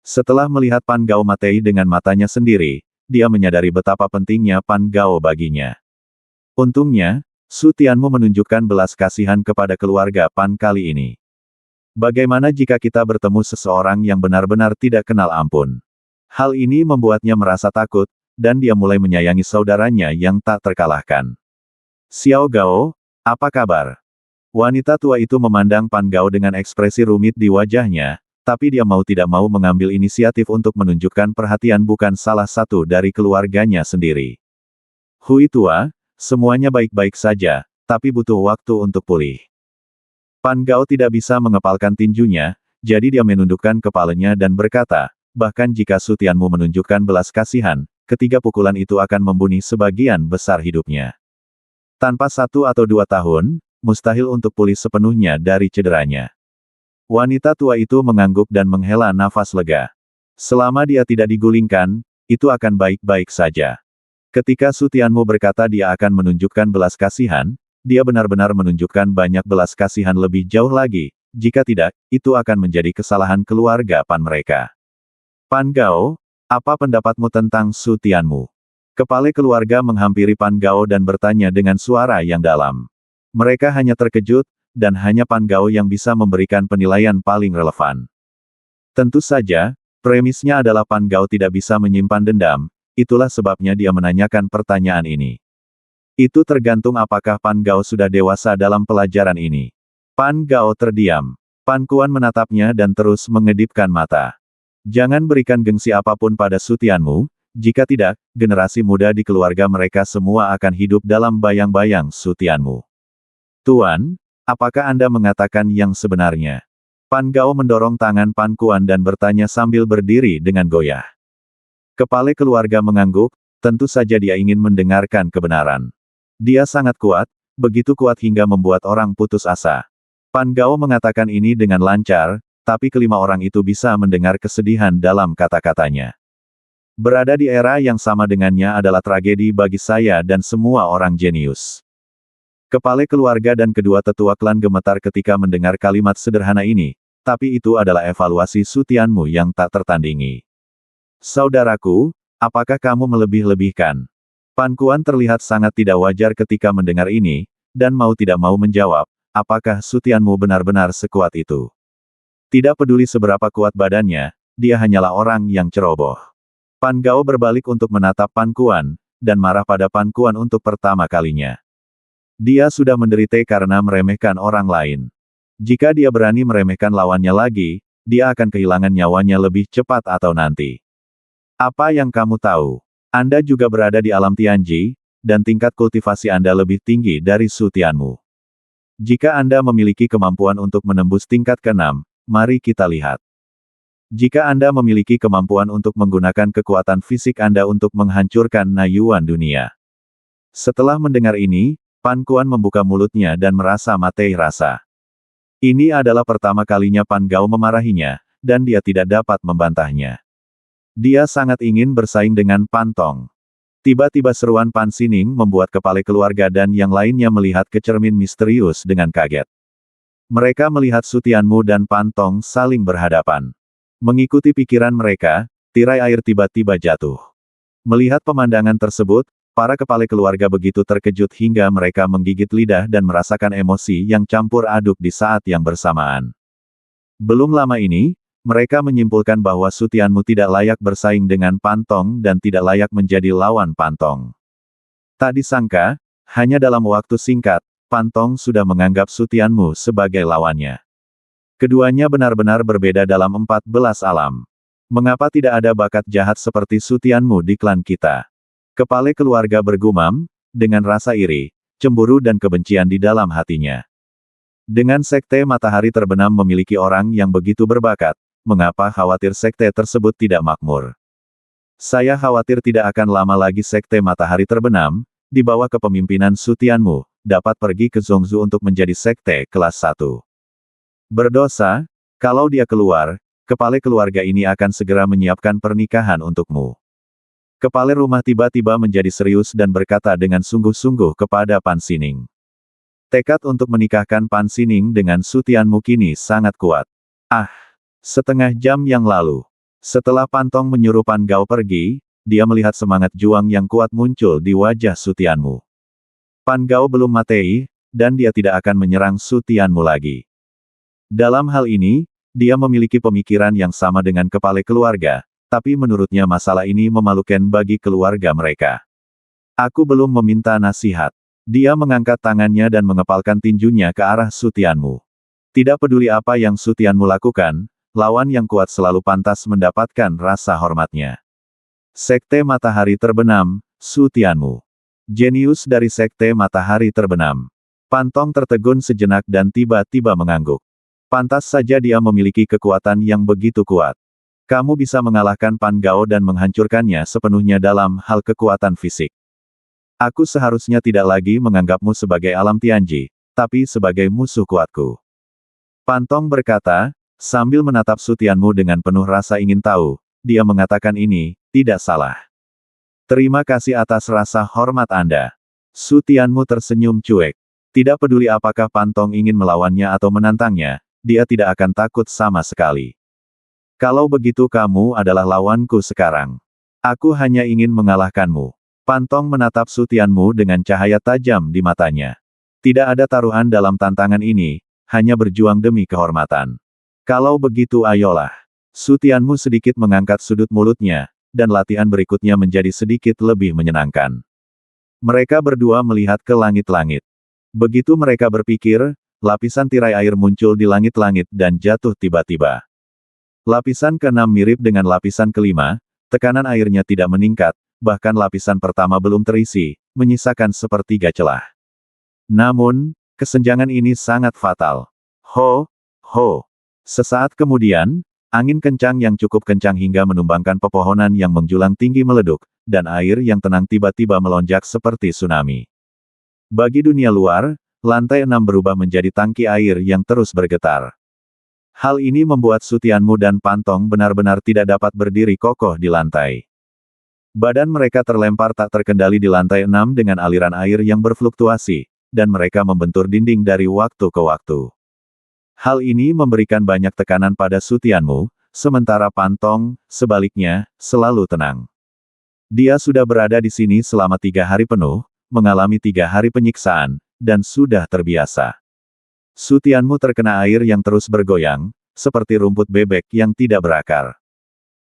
A: Setelah melihat Pan Gao mati dengan matanya sendiri, dia menyadari betapa pentingnya Pan Gao baginya. Untungnya, Su Tianmu menunjukkan belas kasihan kepada keluarga Pan kali ini. Bagaimana jika kita bertemu seseorang yang benar-benar tidak kenal ampun? Hal ini membuatnya merasa takut, dan dia mulai menyayangi saudaranya yang tak terkalahkan. Xiao Gao, apa kabar? Wanita tua itu memandang Pan Gao dengan ekspresi rumit di wajahnya, tapi dia mau tidak mau mengambil inisiatif untuk menunjukkan perhatian bukan salah satu dari keluarganya sendiri. Hui tua, semuanya baik-baik saja, tapi butuh waktu untuk pulih. Pan Gao tidak bisa mengepalkan tinjunya, jadi dia menundukkan kepalanya dan berkata, bahkan jika Su Tianmu menunjukkan belas kasihan, ketiga pukulan itu akan membunuh sebagian besar hidupnya. Tanpa 1 atau 2 tahun, mustahil untuk pulih sepenuhnya dari cederanya. Wanita tua itu mengangguk dan menghela nafas lega. Selama dia tidak digulingkan, itu akan baik-baik saja. Ketika Su Tianmu berkata dia akan menunjukkan belas kasihan, dia benar-benar menunjukkan banyak belas kasihan lebih jauh lagi, jika tidak, itu akan menjadi kesalahan keluarga Pan mereka. Pan Gao, apa pendapatmu tentang Su Tianmu? Kepala keluarga menghampiri Pan Gao dan bertanya dengan suara yang dalam. Mereka hanya terkejut, dan hanya Pan Gao yang bisa memberikan penilaian paling relevan. Tentu saja, premisnya adalah Pan Gao tidak bisa menyimpan dendam, itulah sebabnya dia menanyakan pertanyaan ini. Itu tergantung apakah Pan Gao sudah dewasa dalam pelajaran ini. Pan Gao terdiam. Pan Kuan menatapnya dan terus mengedipkan mata. Jangan berikan gengsi apapun pada Su Tianmu, jika tidak, generasi muda di keluarga mereka semua akan hidup dalam bayang-bayang Su Tianmu. Tuan, apakah Anda mengatakan yang sebenarnya? Pan Gao mendorong tangan Pan Kuan dan bertanya sambil berdiri dengan goyah. Kepala keluarga mengangguk, tentu saja dia ingin mendengarkan kebenaran. Dia sangat kuat, begitu kuat hingga membuat orang putus asa. Pan Gao mengatakan ini dengan lancar, tapi kelima orang itu bisa mendengar kesedihan dalam kata-katanya. Berada di era yang sama dengannya adalah tragedi bagi saya dan semua orang jenius. Kepala keluarga dan kedua tetua klan gemetar ketika mendengar kalimat sederhana ini, tapi itu adalah evaluasi Su Tianmu yang tak tertandingi. Saudaraku, apakah kamu melebih-lebihkan? Pan Kuan terlihat sangat tidak wajar ketika mendengar ini, dan mau tidak mau menjawab, apakah Su Tianmu benar-benar sekuat itu? Tidak peduli seberapa kuat badannya, dia hanyalah orang yang ceroboh. Pan Gao berbalik untuk menatap Pan Kuan, dan marah pada Pan Kuan untuk pertama kalinya. Dia sudah menderita karena meremehkan orang lain. Jika dia berani meremehkan lawannya lagi, dia akan kehilangan nyawanya lebih cepat atau nanti. Apa yang kamu tahu? Anda juga berada di alam Tianji, dan tingkat kultivasi Anda lebih tinggi dari Su Tianmu. Jika Anda memiliki kemampuan untuk menembus tingkat ke-6, mari kita lihat. Jika Anda memiliki kemampuan untuk menggunakan kekuatan fisik Anda untuk menghancurkan Naiyuan dunia. Setelah mendengar ini, Pan Kuan membuka mulutnya dan merasa mati rasa. Ini adalah pertama kalinya Pan Gao memarahinya, dan dia tidak dapat membantahnya. Dia sangat ingin bersaing dengan Pan Tong. Tiba-tiba seruan Pan Sining membuat kepala keluarga dan yang lainnya melihat ke cermin misterius dengan kaget. Mereka melihat Su Tianmu dan Pan Tong saling berhadapan. Mengikuti pikiran mereka, tirai air tiba-tiba jatuh. Melihat pemandangan tersebut, para kepala keluarga begitu terkejut hingga mereka menggigit lidah dan merasakan emosi yang campur aduk di saat yang bersamaan. Belum lama ini, mereka menyimpulkan bahwa Su Tianmu tidak layak bersaing dengan Pan Tong dan tidak layak menjadi lawan Pan Tong. Tak disangka, hanya dalam waktu singkat, Pan Tong sudah menganggap Su Tianmu sebagai lawannya. Keduanya benar-benar berbeda dalam 14 alam. Mengapa tidak ada bakat jahat seperti Su Tianmu di klan kita? Kepala keluarga bergumam, dengan rasa iri, cemburu dan kebencian di dalam hatinya. Dengan sekte matahari terbenam memiliki orang yang begitu berbakat, mengapa khawatir sekte tersebut tidak makmur? Saya khawatir tidak akan lama lagi sekte matahari terbenam, di bawah kepemimpinan Su Tianmu, dapat pergi ke Zhongzhou untuk menjadi sekte kelas 1. Berdosa, kalau dia keluar, kepala keluarga ini akan segera menyiapkan pernikahan untukmu. Kepala rumah tiba-tiba menjadi serius dan berkata dengan sungguh-sungguh kepada Pan Sining. Tekad untuk menikahkan Pan Sining dengan Su Tianmu kini sangat kuat. Setengah jam yang lalu, setelah Pan Tong menyuruh Pan Gao pergi, dia melihat semangat juang yang kuat muncul di wajah Su Tianmu. Pan Gao belum mati, dan dia tidak akan menyerang Su Tianmu lagi. Dalam hal ini, dia memiliki pemikiran yang sama dengan kepala keluarga, tapi menurutnya masalah ini memalukan bagi keluarga mereka. Aku belum meminta nasihat. Dia mengangkat tangannya dan mengepalkan tinjunya ke arah Su Tianmu. Tidak peduli apa yang Su Tianmu lakukan, lawan yang kuat selalu pantas mendapatkan rasa hormatnya. Sekte Matahari Terbenam, Su Tianmu. Jenius dari Sekte Matahari Terbenam. Pan Tong tertegun sejenak dan tiba-tiba mengangguk. Pantas saja dia memiliki kekuatan yang begitu kuat. Kamu bisa mengalahkan Pan Gao dan menghancurkannya sepenuhnya dalam hal kekuatan fisik. Aku seharusnya tidak lagi menganggapmu sebagai alam Tianji, tapi sebagai musuh kuatku. Pan Tong berkata, sambil menatap Su Tianmu dengan penuh rasa ingin tahu, dia mengatakan ini, tidak salah. Terima kasih atas rasa hormat Anda. Su Tianmu tersenyum cuek. Tidak peduli apakah Pan Tong ingin melawannya atau menantangnya, dia tidak akan takut sama sekali. Kalau begitu kamu adalah lawanku sekarang. Aku hanya ingin mengalahkanmu. Pantong menatap Su Tianmu dengan cahaya tajam di matanya. Tidak ada taruhan dalam tantangan ini, hanya berjuang demi kehormatan. Kalau begitu ayolah. Su Tianmu sedikit mengangkat sudut mulutnya, dan latihan berikutnya menjadi sedikit lebih menyenangkan. Mereka berdua melihat ke langit-langit. Begitu mereka berpikir, lapisan tirai air muncul di langit-langit dan jatuh tiba-tiba. Lapisan ke-6 mirip dengan lapisan ke-5, tekanan airnya tidak meningkat, bahkan lapisan pertama belum terisi, menyisakan sepertiga celah. Namun, kesenjangan ini sangat fatal. Ho, ho. Sesaat kemudian, angin kencang yang cukup kencang hingga menumbangkan pepohonan yang menjulang tinggi meleduk, dan air yang tenang tiba-tiba melonjak seperti tsunami. Bagi dunia luar, lantai 6 berubah menjadi tangki air yang terus bergetar. Hal ini membuat Su Tianmu dan Pantong benar-benar tidak dapat berdiri kokoh di lantai. Badan mereka terlempar tak terkendali di lantai 6 dengan aliran air yang berfluktuasi, dan mereka membentur dinding dari waktu ke waktu. Hal ini memberikan banyak tekanan pada Su Tianmu, sementara Pantong, sebaliknya, selalu tenang. Dia sudah berada di sini selama 3 hari penuh, mengalami 3 hari penyiksaan, dan sudah terbiasa. Su Tianmu terkena air yang terus bergoyang, seperti rumput bebek yang tidak berakar.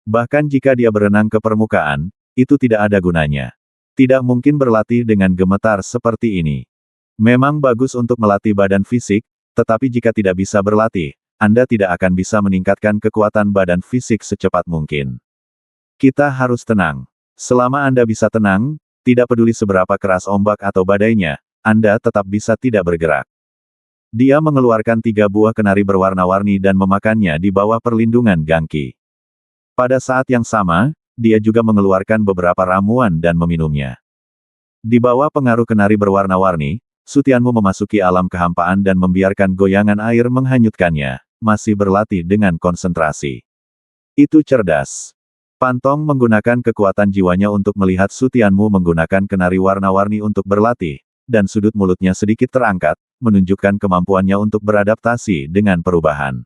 A: Bahkan jika dia berenang ke permukaan, itu tidak ada gunanya. Tidak mungkin berlatih dengan gemetar seperti ini. Memang bagus untuk melatih badan fisik, tetapi jika tidak bisa berlatih, Anda tidak akan bisa meningkatkan kekuatan badan fisik secepat mungkin. Kita harus tenang. Selama Anda bisa tenang, tidak peduli seberapa keras ombak atau badainya, Anda tetap bisa tidak bergerak. Dia mengeluarkan 3 buah kenari berwarna-warni dan memakannya di bawah perlindungan Gangqi. Pada saat yang sama, dia juga mengeluarkan beberapa ramuan dan meminumnya. Di bawah pengaruh kenari berwarna-warni, Su Tianmu memasuki alam kehampaan dan membiarkan goyangan air menghanyutkannya, masih berlatih dengan konsentrasi. Itu cerdas. Pantong menggunakan kekuatan jiwanya untuk melihat Su Tianmu menggunakan kenari warna-warni untuk berlatih, dan sudut mulutnya sedikit terangkat, menunjukkan kemampuannya untuk beradaptasi dengan perubahan.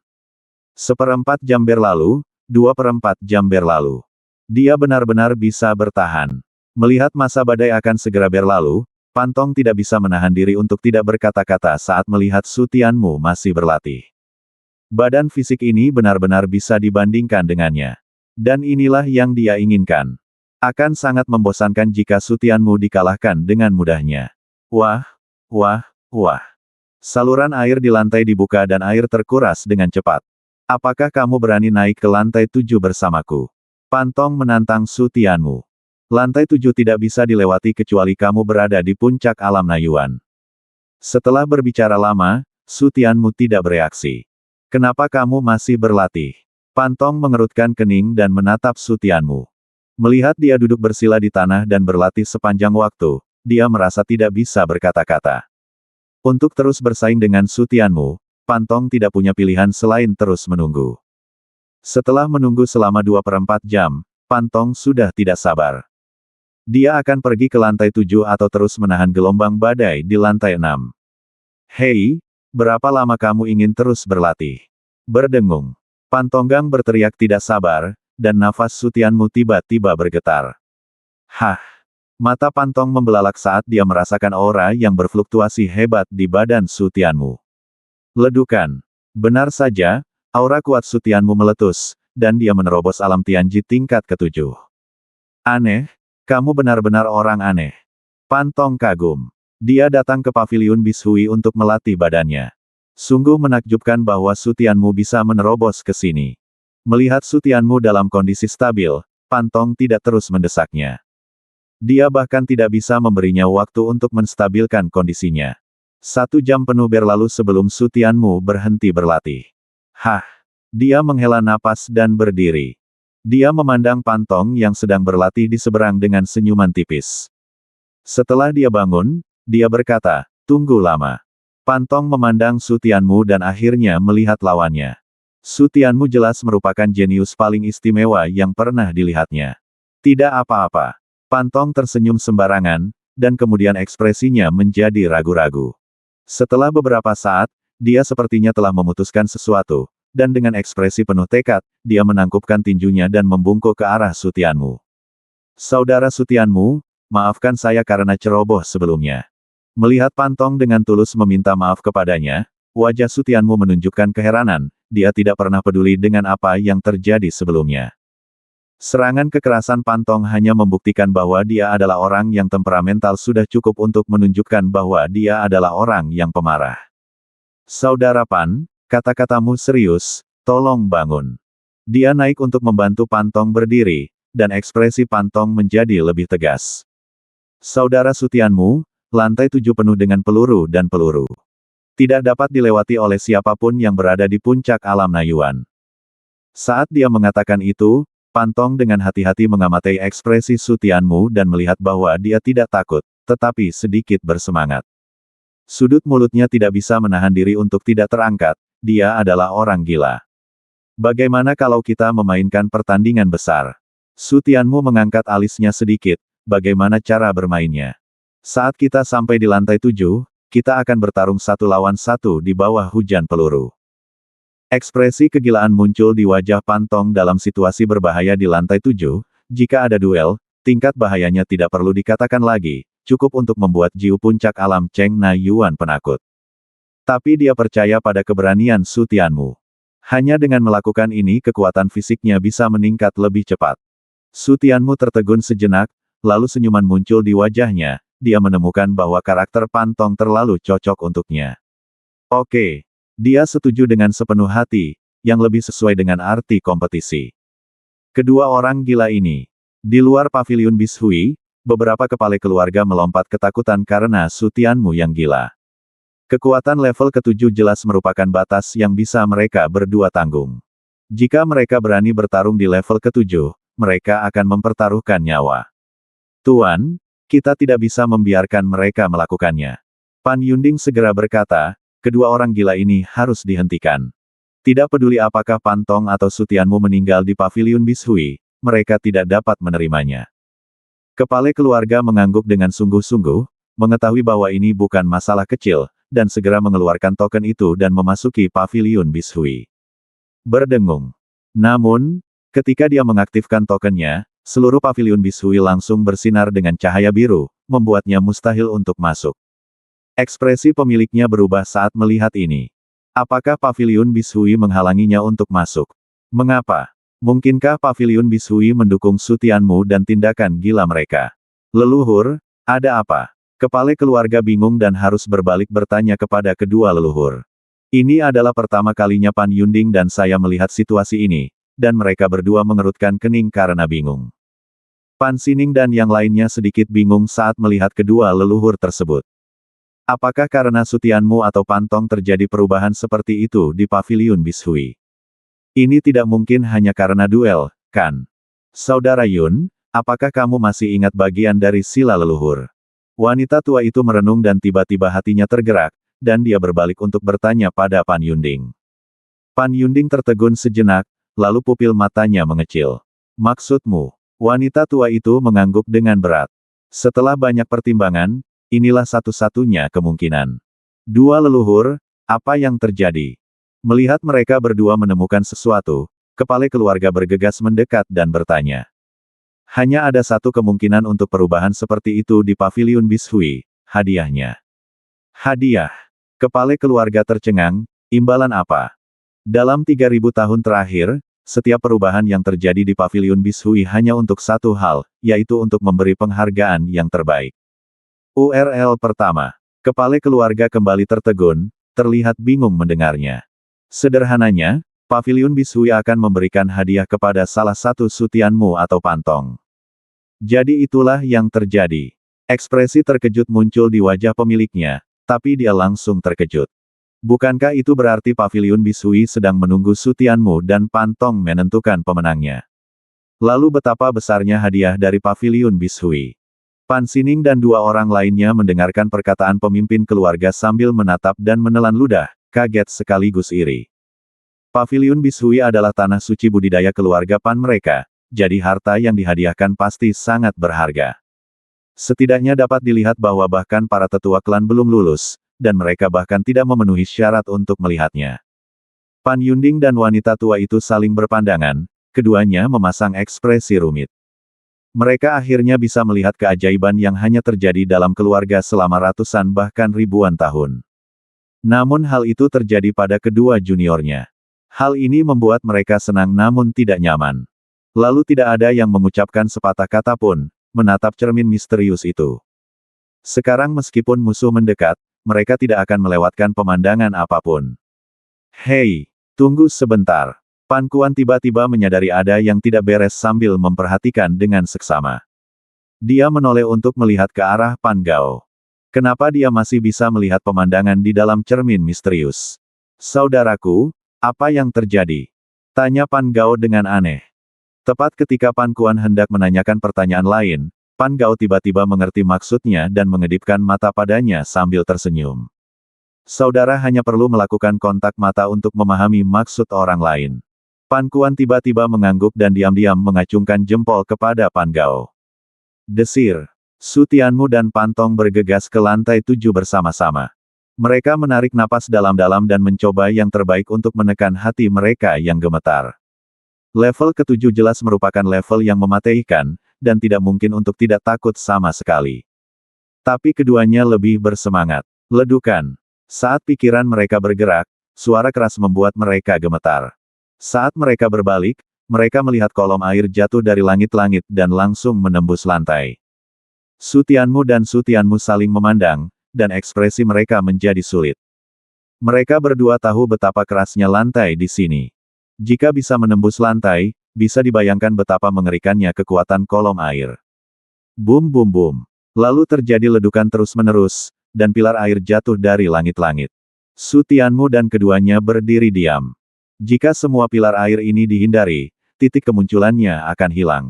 A: 1/4 jam berlalu, 2/4 jam berlalu. Dia benar-benar bisa bertahan. Melihat masa badai akan segera berlalu, Pantong tidak bisa menahan diri untuk tidak berkata-kata saat melihat Su Tianmu masih berlatih. Badan fisik ini benar-benar bisa dibandingkan dengannya. Dan inilah yang dia inginkan. Akan sangat membosankan jika Su Tianmu dikalahkan dengan mudahnya. Wah, wah, wah. Saluran air di lantai dibuka dan air terkuras dengan cepat. Apakah kamu berani naik ke lantai 7 bersamaku? Pantong menantang Su Tianmu. Lantai 7 tidak bisa dilewati kecuali kamu berada di puncak alam Nayuan. Setelah berbicara lama, Su Tianmu tidak bereaksi. Kenapa kamu masih berlatih? Pantong mengerutkan kening dan menatap Su Tianmu. Melihat dia duduk bersila di tanah dan berlatih sepanjang waktu, dia merasa tidak bisa berkata-kata. Untuk terus bersaing dengan Su Tianmu, Pantong tidak punya pilihan selain terus menunggu. Setelah menunggu selama 2/4 jam, Pantong sudah tidak sabar. Dia akan pergi ke lantai 7 atau terus menahan gelombang badai di lantai 6. Hei, berapa lama kamu ingin terus berlatih? Berdengung. Pantonggang berteriak tidak sabar, dan nafas Su Tianmu tiba-tiba bergetar. Hah! Mata Pantong membelalak saat dia merasakan aura yang berfluktuasi hebat di badan Su Tianmu. Ledukan. Benar saja, aura kuat Su Tianmu meletus, dan dia menerobos alam Tianji tingkat ke-7. Aneh. Kamu benar-benar orang aneh. Pantong kagum. Dia datang ke paviliun Bishui untuk melatih badannya. Sungguh menakjubkan bahwa Su Tianmu bisa menerobos ke sini. Melihat Su Tianmu dalam kondisi stabil, Pantong tidak terus mendesaknya. Dia bahkan tidak bisa memberinya waktu untuk menstabilkan kondisinya. 1 jam penuh berlalu sebelum Su Tianmu berhenti berlatih. Hah! Dia menghela napas dan berdiri. Dia memandang Pantong yang sedang berlatih di seberang dengan senyuman tipis. Setelah dia bangun, dia berkata, "Tunggu lama." Pantong memandang Su Tianmu dan akhirnya melihat lawannya. Su Tianmu jelas merupakan jenius paling istimewa yang pernah dilihatnya. Tidak apa-apa. Pantong tersenyum sembarangan, dan kemudian ekspresinya menjadi ragu-ragu. Setelah beberapa saat, Dia sepertinya telah memutuskan sesuatu, dan dengan ekspresi penuh tekad, dia menangkupkan tinjunya dan membungkuk ke arah Su Tianmu. Saudara Su Tianmu, maafkan saya karena ceroboh sebelumnya. Melihat Pantong dengan tulus meminta maaf kepadanya, wajah Su Tianmu menunjukkan keheranan, dia tidak pernah peduli dengan apa yang terjadi sebelumnya. Serangan kekerasan Pantong hanya membuktikan bahwa dia adalah orang yang temperamental sudah cukup untuk menunjukkan bahwa dia adalah orang yang pemarah. Saudara Pan, kata-katamu serius, tolong bangun. Dia naik untuk membantu Pantong berdiri, dan ekspresi Pantong menjadi lebih tegas. Saudara Su Tianmu, lantai 7 penuh dengan peluru dan peluru. Tidak dapat dilewati oleh siapapun yang berada di puncak alam Nayuan. Saat dia mengatakan itu, Pantong dengan hati-hati mengamati ekspresi Su Tianmu dan melihat bahwa dia tidak takut, tetapi sedikit bersemangat. Sudut mulutnya tidak bisa menahan diri untuk tidak terangkat, dia adalah orang gila. Bagaimana kalau kita memainkan pertandingan besar? Su Tianmu mengangkat alisnya sedikit, bagaimana cara bermainnya? Saat kita sampai di lantai 7, kita akan bertarung 1 lawan 1 di bawah hujan peluru. Ekspresi kegilaan muncul di wajah Pantong dalam situasi berbahaya di lantai 7, jika ada duel, tingkat bahayanya tidak perlu dikatakan lagi, cukup untuk membuat Jiu puncak alam Cheng Na Yuan penakut. Tapi dia percaya pada keberanian Su Tianmu. Hanya dengan melakukan ini kekuatan fisiknya bisa meningkat lebih cepat. Su Tianmu tertegun sejenak, lalu senyuman muncul di wajahnya, dia menemukan bahwa karakter Pantong terlalu cocok untuknya. Oke. Dia setuju dengan sepenuh hati, yang lebih sesuai dengan arti kompetisi. Kedua orang gila ini. Di luar paviliun Bishui, beberapa kepala keluarga melompat ketakutan karena Su Tianmu yang gila. Kekuatan level ke-7 jelas merupakan batas yang bisa mereka berdua tanggung. Jika mereka berani bertarung di level ke-7, mereka akan mempertaruhkan nyawa. Tuan, kita tidak bisa membiarkan mereka melakukannya. Pan Yunding segera berkata, kedua orang gila ini harus dihentikan. Tidak peduli apakah Pantong atau Su Tianmu meninggal di paviliun Bishui, mereka tidak dapat menerimanya. Kepala keluarga mengangguk dengan sungguh-sungguh, mengetahui bahwa ini bukan masalah kecil, dan segera mengeluarkan token itu dan memasuki paviliun Bishui. Berdengung. Namun, ketika dia mengaktifkan tokennya, seluruh paviliun Bishui langsung bersinar dengan cahaya biru, membuatnya mustahil untuk masuk. Ekspresi pemiliknya berubah saat melihat ini. Apakah paviliun Bishui menghalanginya untuk masuk? Mengapa? Mungkinkah paviliun Bishui mendukung Su Tianmu dan tindakan gila mereka? Leluhur, ada apa? Kepala keluarga bingung dan harus berbalik bertanya kepada kedua leluhur. Ini adalah pertama kalinya Pan Yunding dan saya melihat situasi ini, dan mereka berdua mengerutkan kening karena bingung. Pan Sining dan yang lainnya sedikit bingung saat melihat kedua leluhur tersebut. Apakah karena Su Tianmu atau Pantong terjadi perubahan seperti itu di paviliun Bishui? Ini tidak mungkin hanya karena duel, kan? Saudara Yun, apakah kamu masih ingat bagian dari sila leluhur? Wanita tua itu merenung dan tiba-tiba hatinya tergerak, dan dia berbalik untuk bertanya pada Pan Yunding. Pan Yunding tertegun sejenak, lalu pupil matanya mengecil. Maksudmu? Wanita tua itu mengangguk dengan berat. Setelah banyak pertimbangan, inilah satu-satunya kemungkinan. Dua leluhur, apa yang terjadi? Melihat mereka berdua menemukan sesuatu, kepala keluarga bergegas mendekat dan bertanya. Hanya ada satu kemungkinan untuk perubahan seperti itu di paviliun Bishui, hadiahnya. Hadiah. Kepala keluarga tercengang, imbalan apa? Dalam 3000 tahun terakhir, setiap perubahan yang terjadi di paviliun Bishui hanya untuk satu hal, yaitu untuk memberi penghargaan yang terbaik. URL pertama. Kepala keluarga kembali tertegun, terlihat bingung mendengarnya. Sederhananya, paviliun Bishui akan memberikan hadiah kepada salah satu Su Tianmu atau Pantong. Jadi itulah yang terjadi. Ekspresi terkejut muncul di wajah pemiliknya, tapi dia langsung terkejut. Bukankah itu berarti paviliun Bishui sedang menunggu Su Tianmu dan Pantong menentukan pemenangnya? Lalu betapa besarnya hadiah dari paviliun Bishui? Pan Sining dan dua orang lainnya mendengarkan perkataan pemimpin keluarga sambil menatap dan menelan ludah, kaget sekaligus iri. Paviliun Bishui adalah tanah suci budidaya keluarga Pan mereka, jadi harta yang dihadiahkan pasti sangat berharga. Setidaknya dapat dilihat bahwa bahkan para tetua klan belum lulus, dan mereka bahkan tidak memenuhi syarat untuk melihatnya. Pan Yunding dan wanita tua itu saling berpandangan, keduanya memasang ekspresi rumit. Mereka akhirnya bisa melihat keajaiban yang hanya terjadi dalam keluarga selama ratusan bahkan ribuan tahun. Namun hal itu terjadi pada kedua juniornya. Hal ini membuat mereka senang namun tidak nyaman. Lalu tidak ada yang mengucapkan sepatah kata pun, menatap cermin misterius itu. Sekarang meskipun musuh mendekat, mereka tidak akan melewatkan pemandangan apapun. Hei, tunggu sebentar. Pan Kuan tiba-tiba menyadari ada yang tidak beres sambil memperhatikan dengan seksama. Dia menoleh untuk melihat ke arah Pan Gao. Kenapa dia masih bisa melihat pemandangan di dalam cermin misterius? Saudaraku, apa yang terjadi? Tanya Pan Gao dengan aneh. Tepat ketika Pan Kuan hendak menanyakan pertanyaan lain, Pan Gao tiba-tiba mengerti maksudnya dan mengedipkan mata padanya sambil tersenyum. Saudara hanya perlu melakukan kontak mata untuk memahami maksud orang lain. Pan Kuan tiba-tiba mengangguk dan diam-diam mengacungkan jempol kepada Pan Gao. Desir. Su Tianmu dan Pan Tong bergegas ke lantai 7 bersama-sama. Mereka menarik napas dalam-dalam dan mencoba yang terbaik untuk menekan hati mereka yang gemetar. Level ke-7 jelas merupakan level yang memateikan, dan tidak mungkin untuk tidak takut sama sekali. Tapi keduanya lebih bersemangat. Ledukan. Saat pikiran mereka bergerak, suara keras membuat mereka gemetar. Saat mereka berbalik, mereka melihat kolom air jatuh dari langit-langit dan langsung menembus lantai. Su Tianmu dan Su Tianmu saling memandang, dan ekspresi mereka menjadi sulit. Mereka berdua tahu betapa kerasnya lantai di sini. Jika bisa menembus lantai, bisa dibayangkan betapa mengerikannya kekuatan kolom air. Bum bum bum. Lalu terjadi ledukan terus-menerus, dan pilar air jatuh dari langit-langit. Su Tianmu dan keduanya berdiri diam. Jika semua pilar air ini dihindari, titik kemunculannya akan hilang.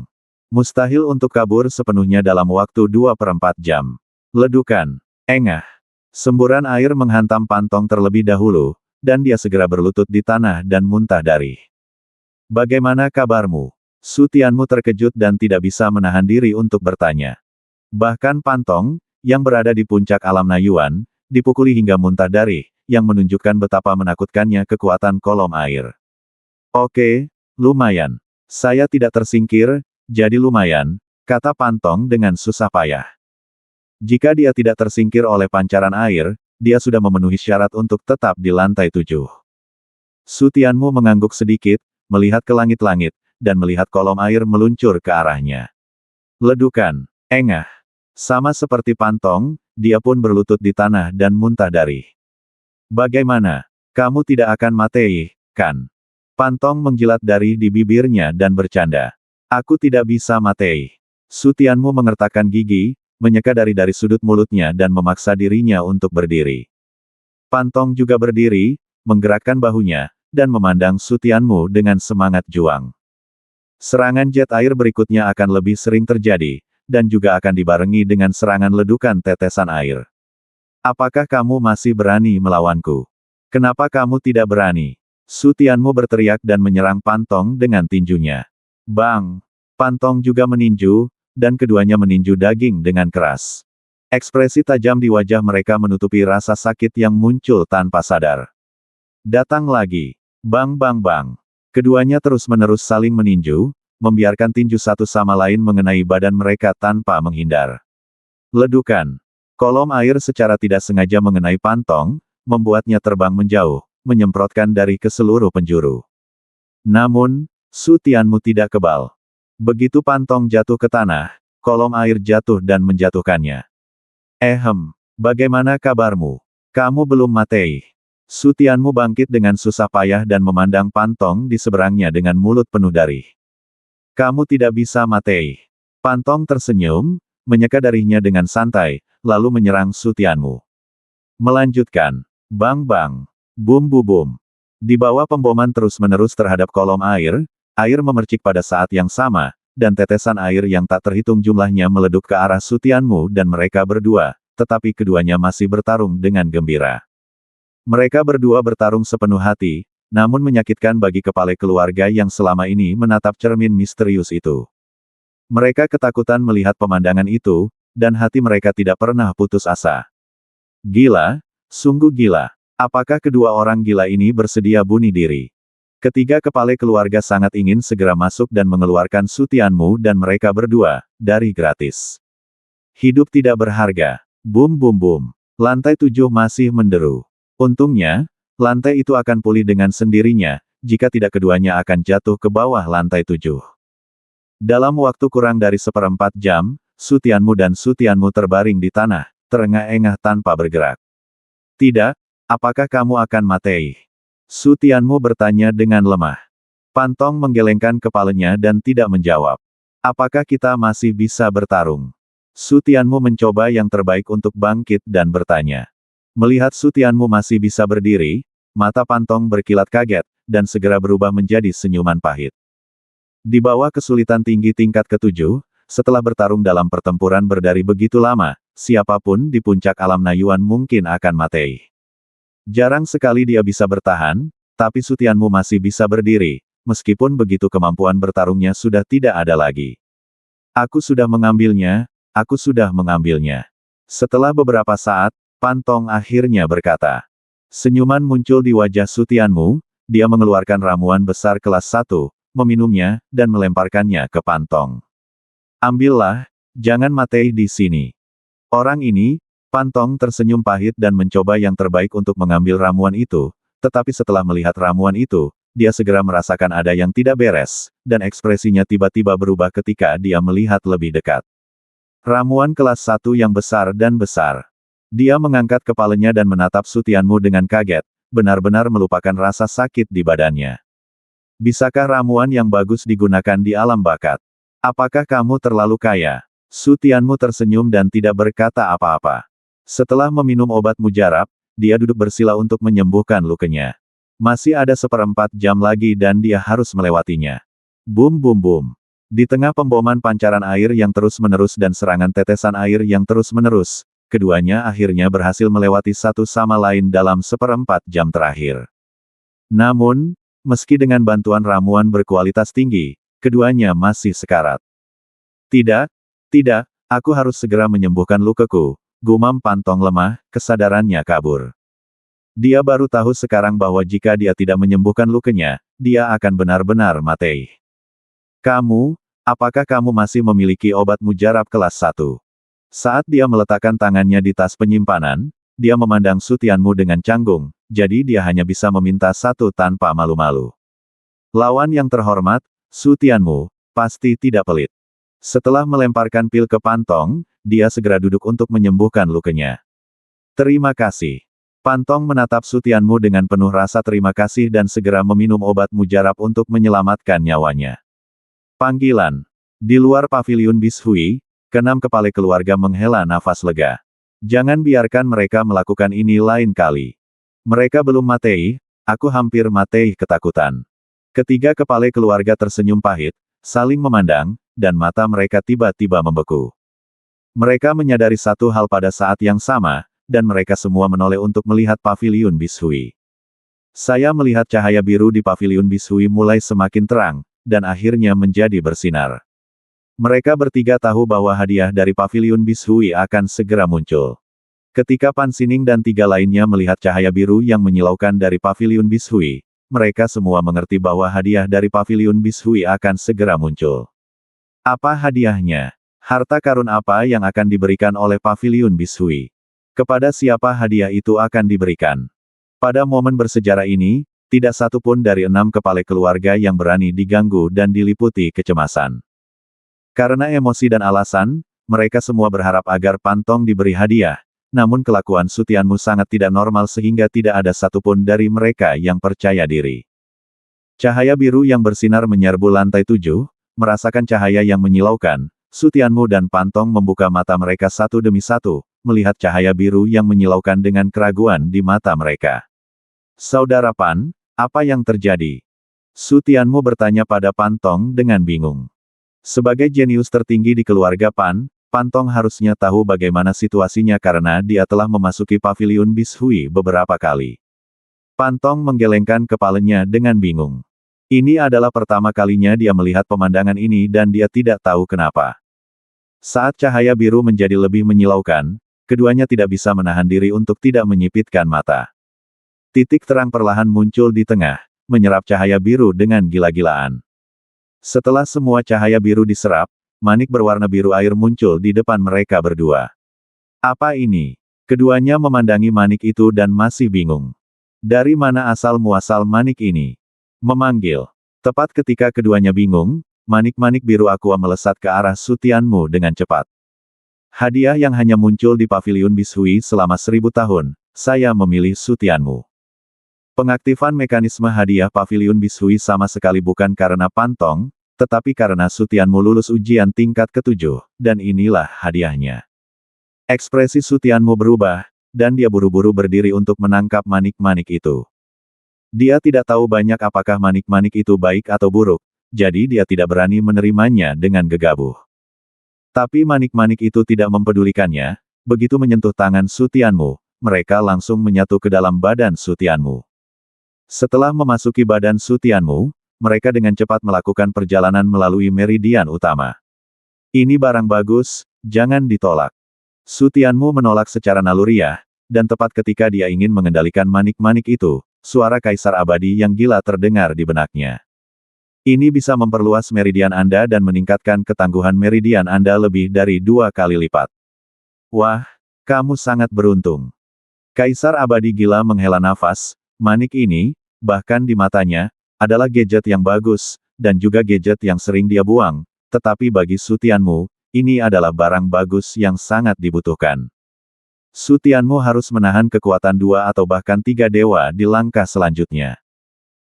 A: Mustahil untuk kabur sepenuhnya dalam waktu 2/4 jam. Ledukan. Engah. Semburan air menghantam Pan Tong terlebih dahulu, dan dia segera berlutut di tanah dan muntah darih. Bagaimana kabarmu? Su Tianmu terkejut dan tidak bisa menahan diri untuk bertanya. Bahkan Pan Tong, yang berada di puncak alam Nayuan, dipukuli hingga muntah darih, yang menunjukkan betapa menakutkannya kekuatan kolom air. Oke, lumayan. Saya tidak tersingkir, jadi lumayan, kata Pan Tong dengan susah payah. Jika dia tidak tersingkir oleh pancaran air, dia sudah memenuhi syarat untuk tetap di lantai 7. Su Tianmu mengangguk sedikit, melihat ke langit-langit, dan melihat kolom air meluncur ke arahnya. Ledukan. Engah. Sama seperti Pan Tong, dia pun berlutut di tanah dan muntah darih. Bagaimana? Kamu tidak akan mati, kan? Pan Tong menjilat darih di bibirnya dan bercanda. Aku tidak bisa mati. Su Tianmu mengertakkan gigi, menyeka dari sudut mulutnya dan memaksa dirinya untuk berdiri. Pan Tong juga berdiri, menggerakkan bahunya, dan memandang Su Tianmu dengan semangat juang. Serangan jet air berikutnya akan lebih sering terjadi, dan juga akan dibarengi dengan serangan ledukan tetesan air. Apakah kamu masih berani melawanku? Kenapa kamu tidak berani? Su Tianmu berteriak dan menyerang Pan Tong dengan tinjunya. Bang! Pan Tong juga meninju, dan keduanya meninju daging dengan keras. Ekspresi tajam di wajah mereka menutupi rasa sakit yang muncul tanpa sadar. Datang lagi. Bang bang bang. Keduanya terus-menerus saling meninju, membiarkan tinju satu sama lain mengenai badan mereka tanpa menghindar. Ledukan. Kolom air secara tidak sengaja mengenai Pan Tong, membuatnya terbang menjauh, menyemprotkan dari ke seluruh penjuru. Namun, Su Tianmu tidak kebal. Begitu Pan Tong jatuh ke tanah, kolom air jatuh dan menjatuhkannya. Bagaimana kabarmu? Kamu belum mati. Su Tianmu bangkit dengan susah payah dan memandang Pan Tong di seberangnya dengan mulut penuh darih. Kamu tidak bisa mati. Pan Tong tersenyum, menyeka darihnya dengan santai, lalu menyerang Su Tianmu. Melanjutkan. Bang bang. Bum bum bum. Di bawah pemboman terus-menerus terhadap kolom air, air memercik pada saat yang sama, dan tetesan air yang tak terhitung jumlahnya meleduk ke arah Su Tianmu dan mereka berdua, tetapi keduanya masih bertarung dengan gembira. Mereka berdua bertarung sepenuh hati, namun menyakitkan bagi kepala keluarga yang selama ini menatap cermin misterius itu. Mereka ketakutan melihat pemandangan itu, dan hati mereka tidak pernah putus asa. Gila, Sungguh gila. Apakah kedua orang gila ini bersedia bunuh diri? Ketiga kepala keluarga sangat ingin segera masuk dan mengeluarkan Su Tianmu dan mereka berdua, dari gratis. Hidup tidak berharga. Bum bum bum. Lantai 7 masih menderu. Untungnya, lantai itu akan pulih dengan sendirinya, jika tidak keduanya akan jatuh ke bawah lantai 7. Dalam waktu kurang dari 1/4 jam, Su Tianmu dan Su Tianmu terbaring di tanah, terengah-engah tanpa bergerak. Tidak, apakah kamu akan mati? Su Tianmu bertanya dengan lemah. Pan Tong menggelengkan kepalanya dan tidak menjawab. Apakah kita masih bisa bertarung? Su Tianmu mencoba yang terbaik untuk bangkit dan bertanya. Melihat Su Tianmu masih bisa berdiri, mata Pan Tong berkilat kaget, dan segera berubah menjadi senyuman pahit. Di bawah kesulitan tinggi tingkat ke-7, setelah bertarung dalam pertempuran berdari begitu lama, siapapun di puncak alam Nayuan mungkin akan mati. Jarang sekali dia bisa bertahan, tapi Su Tianmu masih bisa berdiri, meskipun begitu kemampuan bertarungnya sudah tidak ada lagi. Aku sudah mengambilnya, aku sudah mengambilnya. Setelah beberapa saat, Pan Tong akhirnya berkata. Senyuman muncul di wajah Su Tianmu, dia mengeluarkan ramuan besar kelas 1, meminumnya, dan melemparkannya ke Pan Tong. Ambillah, jangan mati di sini. Orang ini, Pan Tong tersenyum pahit dan mencoba yang terbaik untuk mengambil ramuan itu, tetapi setelah melihat ramuan itu, dia segera merasakan ada yang tidak beres, dan ekspresinya tiba-tiba berubah ketika dia melihat lebih dekat. Ramuan kelas 1 yang besar dan besar. Dia mengangkat kepalanya dan menatap Su Tianmu dengan kaget, benar-benar melupakan rasa sakit di badannya. Bisakah ramuan yang bagus digunakan di alam bakat? Apakah kamu terlalu kaya? Su Tianmu tersenyum dan tidak berkata apa-apa. Setelah meminum obat mujarab, dia duduk bersila untuk menyembuhkan lukanya. Masih ada 1/4 jam lagi dan dia harus melewatinya. Bum bum bum. Di tengah pemboman pancaran air yang terus-menerus dan serangan tetesan air yang terus-menerus, keduanya akhirnya berhasil melewati satu sama lain dalam 1/4 jam terakhir. Namun, meski dengan bantuan ramuan berkualitas tinggi, keduanya masih sekarat. Tidak, tidak, aku harus segera menyembuhkan lukaku, gumam Pan Tong lemah, kesadarannya kabur. Dia baru tahu sekarang bahwa jika dia tidak menyembuhkan lukanya, dia akan benar-benar mati. Kamu, apakah kamu masih memiliki obat mujarab kelas 1? Saat dia meletakkan tangannya di tas penyimpanan, dia memandang Su Tianmu dengan canggung, jadi dia hanya bisa meminta satu tanpa malu-malu. Lawan yang terhormat, Su Tianmu, pasti tidak pelit. Setelah melemparkan pil ke Pan Tong, dia segera duduk untuk menyembuhkan lukanya. Terima kasih. Pan Tong menatap Su Tianmu dengan penuh rasa terima kasih dan segera meminum obat mujarab untuk menyelamatkan nyawanya. Panggilan. Di luar paviliun Bishui, keenam kepala keluarga menghela nafas lega. Jangan biarkan mereka melakukan ini lain kali. Mereka belum mati, aku hampir mati ketakutan. Ketiga kepala keluarga tersenyum pahit, saling memandang, dan mata mereka tiba-tiba membeku. Mereka menyadari satu hal pada saat yang sama, dan mereka semua menoleh untuk melihat paviliun Bishui. Saya melihat cahaya biru di paviliun Bishui mulai semakin terang, dan akhirnya menjadi bersinar. Mereka bertiga tahu bahwa hadiah dari paviliun Bishui akan segera muncul. Ketika Pan Sining dan tiga lainnya melihat cahaya biru yang menyilaukan dari paviliun Bishui, mereka semua mengerti bahwa hadiah dari paviliun Bishui akan segera muncul. Apa hadiahnya? Harta karun apa yang akan diberikan oleh paviliun Bishui? Kepada siapa hadiah itu akan diberikan? Pada momen bersejarah ini, tidak satu pun dari 6 kepala keluarga yang berani diganggu dan diliputi kecemasan. Karena emosi dan alasan, mereka semua berharap agar Pan Tong diberi hadiah, namun kelakuan Su Tianmu sangat tidak normal sehingga tidak ada satupun dari mereka yang percaya diri. Cahaya biru yang bersinar menyerbu lantai 7, merasakan cahaya yang menyilaukan, Su Tianmu dan Pan Tong membuka mata mereka satu demi satu, melihat cahaya biru yang menyilaukan dengan keraguan di mata mereka. Saudara Pan, apa yang terjadi? Su Tianmu bertanya pada Pan Tong dengan bingung. Sebagai jenius tertinggi di keluarga Pan, Pan Tong harusnya tahu bagaimana situasinya karena dia telah memasuki paviliun Bishui beberapa kali. Pan Tong menggelengkan kepalanya dengan bingung. Ini adalah pertama kalinya dia melihat pemandangan ini dan dia tidak tahu kenapa. Saat cahaya biru menjadi lebih menyilaukan, keduanya tidak bisa menahan diri untuk tidak menyipitkan mata. Titik terang perlahan muncul di tengah, menyerap cahaya biru dengan gila-gilaan. Setelah semua cahaya biru diserap, manik berwarna biru air muncul di depan mereka berdua. Apa ini? Keduanya memandangi manik itu dan masih bingung. Dari mana asal muasal manik ini? Memanggil. Tepat ketika keduanya bingung, manik-manik biru aqua melesat ke arah Su Tianmu dengan cepat. Hadiah yang hanya muncul di Paviliun Bishui selama 1000 tahun, saya memilih Su Tianmu. Pengaktifan mekanisme hadiah Paviliun Bishui sama sekali bukan karena Pantong, tetapi karena Su Tianmu lulus ujian tingkat ke-7, dan inilah hadiahnya. Ekspresi Su Tianmu berubah, dan dia buru-buru berdiri untuk menangkap manik-manik itu. Dia tidak tahu banyak apakah manik-manik itu baik atau buruk, jadi dia tidak berani menerimanya dengan gegabah. Tapi manik-manik itu tidak mempedulikannya, begitu menyentuh tangan Su Tianmu, mereka langsung menyatu ke dalam badan Su Tianmu. Setelah memasuki badan Su Tianmu, mereka dengan cepat melakukan perjalanan melalui meridian utama. Ini barang bagus, jangan ditolak. Su Tianmu menolak secara naluriah, dan tepat ketika dia ingin mengendalikan manik-manik itu, suara Kaisar Abadi yang gila terdengar di benaknya. Ini bisa memperluas meridian Anda dan meningkatkan ketangguhan meridian Anda lebih dari 2 kali lipat. Wah, kamu sangat beruntung. Kaisar Abadi gila menghela nafas, manik ini, bahkan di matanya, adalah gadget yang bagus, dan juga gadget yang sering dia buang, tetapi bagi Su Tianmu, ini adalah barang bagus yang sangat dibutuhkan. Su Tianmu harus menahan kekuatan 2 atau bahkan 3 dewa di langkah selanjutnya.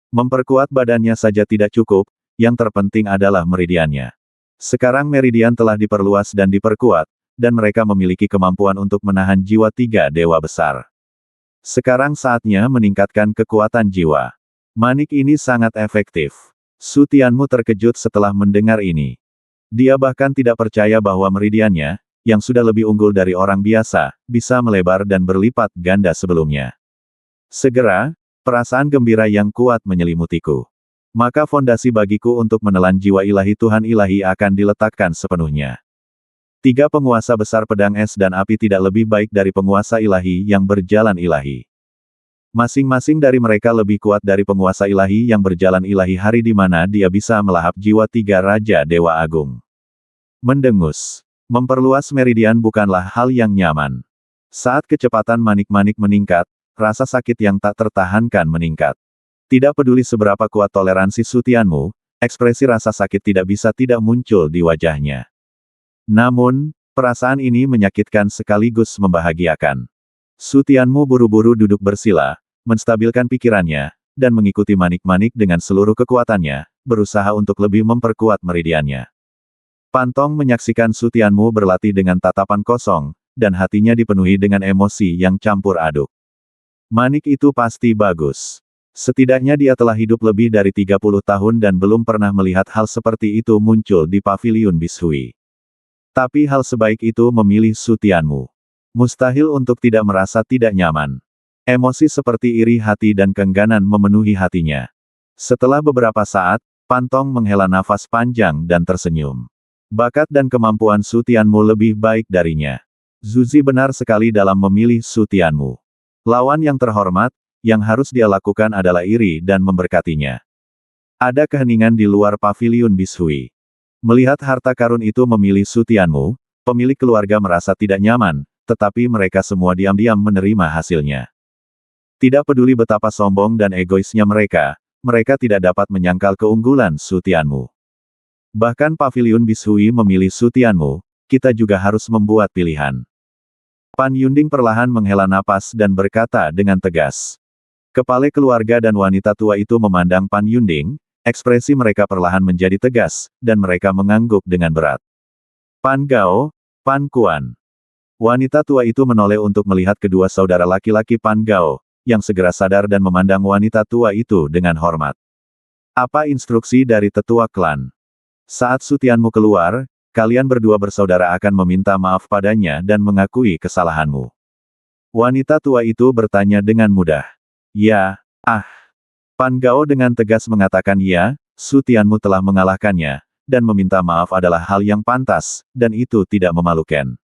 A: Memperkuat badannya saja tidak cukup, yang terpenting adalah meridiannya. Sekarang meridian telah diperluas dan diperkuat, dan mereka memiliki kemampuan untuk menahan jiwa 3 dewa besar. Sekarang saatnya meningkatkan kekuatan jiwa. Manik ini sangat efektif. Su Tianmu terkejut setelah mendengar ini. Dia bahkan tidak percaya bahwa meridiannya, yang sudah lebih unggul dari orang biasa, bisa melebar dan berlipat ganda sebelumnya. Segera, perasaan gembira yang kuat menyelimutiku. Maka fondasi bagiku untuk menelan jiwa ilahi Tuhan ilahi akan diletakkan sepenuhnya. 3 penguasa besar pedang es dan api tidak lebih baik dari penguasa ilahi yang berjalan ilahi. Masing-masing dari mereka lebih kuat dari penguasa ilahi yang berjalan ilahi hari di mana dia bisa melahap jiwa 3 Raja Dewa Agung. Mendengus. Memperluas meridian bukanlah hal yang nyaman. Saat kecepatan manik-manik meningkat, rasa sakit yang tak tertahankan meningkat. Tidak peduli seberapa kuat toleransi Su Tianmu, ekspresi rasa sakit tidak bisa tidak muncul di wajahnya. Namun, perasaan ini menyakitkan sekaligus membahagiakan. Su Tianmu buru-buru duduk bersila, menstabilkan pikirannya, dan mengikuti manik-manik dengan seluruh kekuatannya, berusaha untuk lebih memperkuat meridiannya. Pantong menyaksikan Su Tianmu berlatih dengan tatapan kosong, dan hatinya dipenuhi dengan emosi yang campur aduk. Manik itu pasti bagus. Setidaknya dia telah hidup lebih dari 30 tahun dan belum pernah melihat hal seperti itu muncul di Paviliun Bishui. Tapi hal sebaik itu memilih Su Tianmu. Mustahil untuk tidak merasa tidak nyaman. Emosi seperti iri hati dan keengganan memenuhi hatinya. Setelah beberapa saat, Pantong menghela nafas panjang dan tersenyum. Bakat dan kemampuan Su Tianmu lebih baik darinya. Zuzi benar sekali dalam memilih Su Tianmu. Lawan yang terhormat, yang harus dia lakukan adalah iri dan memberkatinya. Ada keheningan di luar Paviliun Bishui. Melihat harta karun itu memilih Su Tianmu, pemilik keluarga merasa tidak nyaman, tetapi mereka semua diam-diam menerima hasilnya. Tidak peduli betapa sombong dan egoisnya mereka tidak dapat menyangkal keunggulan Su Tianmu. Bahkan Paviliun Bishui memilih Su Tianmu, kita juga harus membuat pilihan. Pan Yunding perlahan menghela napas dan berkata dengan tegas. Kepala keluarga dan wanita tua itu memandang Pan Yunding, ekspresi mereka perlahan menjadi tegas, dan mereka mengangguk dengan berat. Pan Gao, Pan Kuan. Wanita tua itu menoleh untuk melihat kedua saudara laki-laki Pan Gao, yang segera sadar dan memandang wanita tua itu dengan hormat. Apa instruksi dari tetua klan? Saat Su Tianmu keluar, kalian berdua bersaudara akan meminta maaf padanya dan mengakui kesalahanmu. Wanita tua itu bertanya dengan mudah. Ya, Pan Gao dengan tegas mengatakan ya, Su Tianmu telah mengalahkannya, dan meminta maaf adalah hal yang pantas, dan itu tidak memalukan.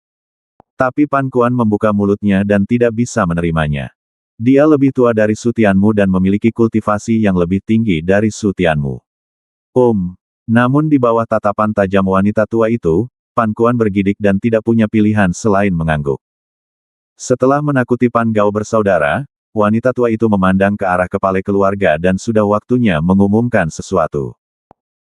A: Tapi Pan Kuan membuka mulutnya dan tidak bisa menerimanya. Dia lebih tua dari Su Tianmu dan memiliki kultivasi yang lebih tinggi dari Su Tianmu. Namun di bawah tatapan tajam wanita tua itu, Pan Kuan bergidik dan tidak punya pilihan selain mengangguk. Setelah menakuti Pan Gao bersaudara, wanita tua itu memandang ke arah kepala keluarga dan sudah waktunya mengumumkan sesuatu.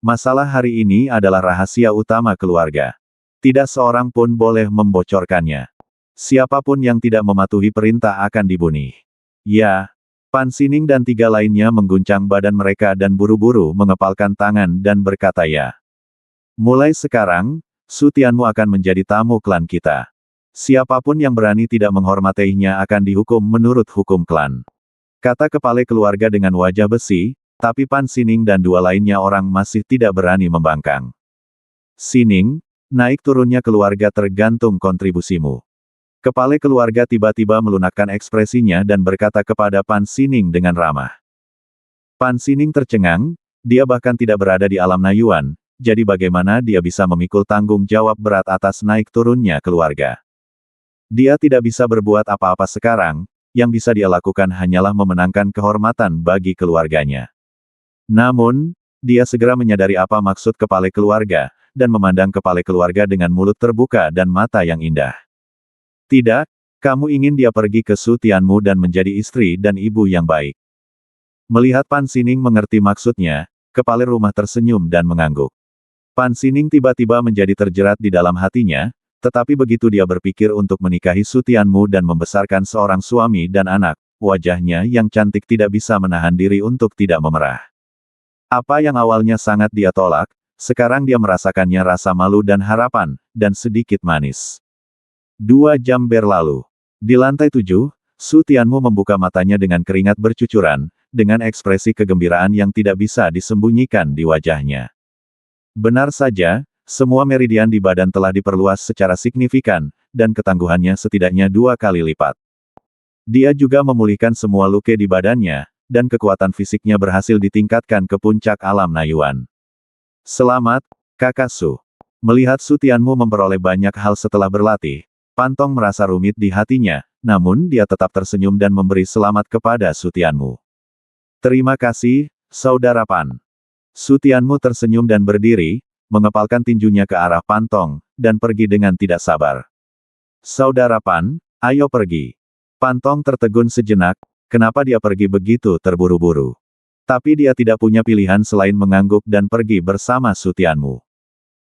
A: Masalah hari ini adalah rahasia utama keluarga. Tidak seorang pun boleh membocorkannya. Siapapun yang tidak mematuhi perintah akan dibunuh. Ya. Pan Sining dan 3 lainnya mengguncang badan mereka dan buru-buru mengepalkan tangan dan berkata ya. Mulai sekarang, Su Tianmu akan menjadi tamu klan kita. Siapapun yang berani tidak menghormatinya akan dihukum menurut hukum klan. Kata kepala keluarga dengan wajah besi, tapi Pan Sining dan 2 lainnya orang masih tidak berani membangkang. Sining, naik turunnya keluarga tergantung kontribusimu. Kepala keluarga tiba-tiba melunakkan ekspresinya dan berkata kepada Pan Sining dengan ramah. Pan Sining tercengang, dia bahkan tidak berada di alam Nayuan, jadi bagaimana dia bisa memikul tanggung jawab berat atas naik turunnya keluarga. Dia tidak bisa berbuat apa-apa sekarang, yang bisa dia lakukan hanyalah memenangkan kehormatan bagi keluarganya. Namun, dia segera menyadari apa maksud kepala keluarga, dan memandang kepala keluarga dengan mulut terbuka dan mata yang indah. Tidak, kamu ingin dia pergi ke Su Tianmu dan menjadi istri dan ibu yang baik. Melihat Pan Sining mengerti maksudnya, kepala rumah tersenyum dan mengangguk. Pan Sining tiba-tiba menjadi terjerat di dalam hatinya, tetapi begitu dia berpikir untuk menikahi Su Tianmu dan membesarkan seorang suami dan anak, wajahnya yang cantik tidak bisa menahan diri untuk tidak memerah. Apa yang awalnya sangat dia tolak, sekarang dia merasakannya rasa malu dan harapan, dan sedikit manis. 2 jam berlalu. Di lantai 7, Su Tianmu membuka matanya dengan keringat bercucuran, dengan ekspresi kegembiraan yang tidak bisa disembunyikan di wajahnya. Benar saja, semua meridian di badan telah diperluas secara signifikan, dan ketangguhannya setidaknya 2 kali lipat. Dia juga memulihkan semua luka di badannya, dan kekuatan fisiknya berhasil ditingkatkan ke puncak alam Nayuan. Selamat, Kakak Su. Melihat Su Tianmu memperoleh banyak hal setelah berlatih, Pan Tong merasa rumit di hatinya, namun dia tetap tersenyum dan memberi selamat kepada Su Tianmu. Terima kasih, Saudara Pan. Su Tianmu tersenyum dan berdiri, mengepalkan tinjunya ke arah Pan Tong, dan pergi dengan tidak sabar. Saudara Pan, ayo pergi. Pan Tong tertegun sejenak, kenapa dia pergi begitu terburu-buru. Tapi dia tidak punya pilihan selain mengangguk dan pergi bersama Su Tianmu.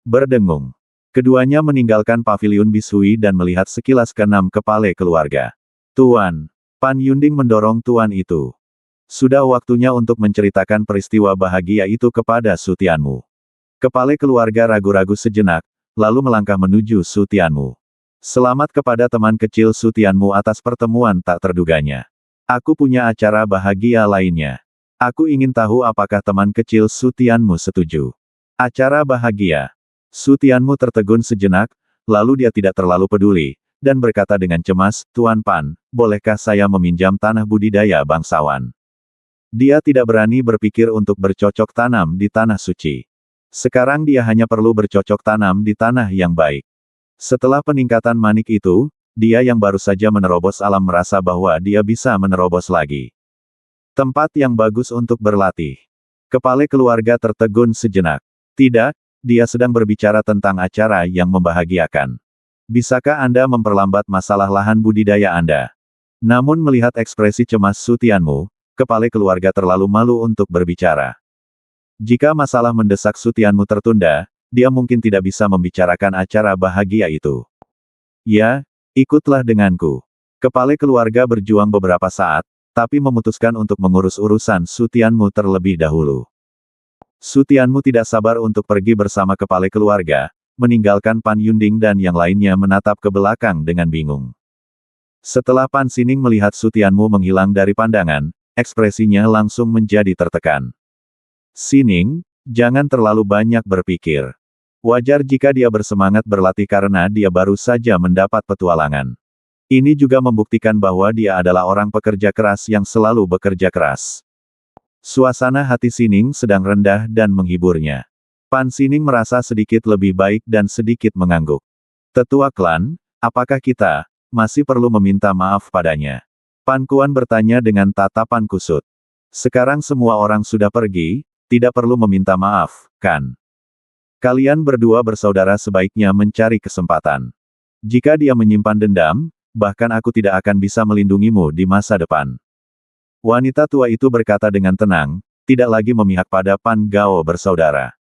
A: Berdengung. Keduanya meninggalkan paviliun Bishui dan melihat sekilas ke 6 kepala keluarga. Tuan. Pan Yunding mendorong tuan itu. Sudah waktunya untuk menceritakan peristiwa bahagia itu kepada Su Tianmu. Kepala keluarga ragu-ragu sejenak, lalu melangkah menuju Su Tianmu. Selamat kepada teman kecil Su Tianmu atas pertemuan tak terduganya. Aku punya acara bahagia lainnya. Aku ingin tahu apakah teman kecil Su Tianmu setuju. Acara bahagia. Su Tianmu tertegun sejenak, lalu dia tidak terlalu peduli, dan berkata dengan cemas, Tuan Pan, bolehkah saya meminjam tanah budidaya bangsawan? Dia tidak berani berpikir untuk bercocok tanam di tanah suci. Sekarang dia hanya perlu bercocok tanam di tanah yang baik. Setelah peningkatan manik itu, dia yang baru saja menerobos alam merasa bahwa dia bisa menerobos lagi. Tempat yang bagus untuk berlatih. Kepala keluarga tertegun sejenak. Tidak, dia sedang berbicara tentang acara yang membahagiakan. Bisakah Anda memperlambat masalah lahan budidaya Anda? Namun melihat ekspresi cemas Su Tianmu, kepala keluarga terlalu malu untuk berbicara. Jika masalah mendesak Su Tianmu tertunda, dia mungkin tidak bisa membicarakan acara bahagia itu. Ya, ikutlah denganku. Kepala keluarga berjuang beberapa saat, tapi memutuskan untuk mengurus urusan Su Tianmu terlebih dahulu. Su Tianmu tidak sabar untuk pergi bersama kepala keluarga, meninggalkan Pan Yunding dan yang lainnya menatap ke belakang dengan bingung. Setelah Pan Sining melihat Su Tianmu menghilang dari pandangan, ekspresinya langsung menjadi tertekan. Sining, jangan terlalu banyak berpikir. Wajar jika dia bersemangat berlatih karena dia baru saja mendapat petualangan. Ini juga membuktikan bahwa dia adalah orang pekerja keras yang selalu bekerja keras. Suasana hati Sining sedang rendah dan menghiburnya. Pan Sining merasa sedikit lebih baik dan sedikit mengangguk. Tetua klan, Apakah kita masih perlu meminta maaf padanya? Pan Kuan bertanya dengan tatapan kusut. Sekarang semua orang sudah pergi, tidak perlu meminta maaf, kan? Kalian berdua bersaudara sebaiknya mencari kesempatan. Jika dia menyimpan dendam, bahkan aku tidak akan bisa melindungimu di masa depan. Wanita tua itu berkata dengan tenang, tidak lagi memihak pada Pan Gao bersaudara.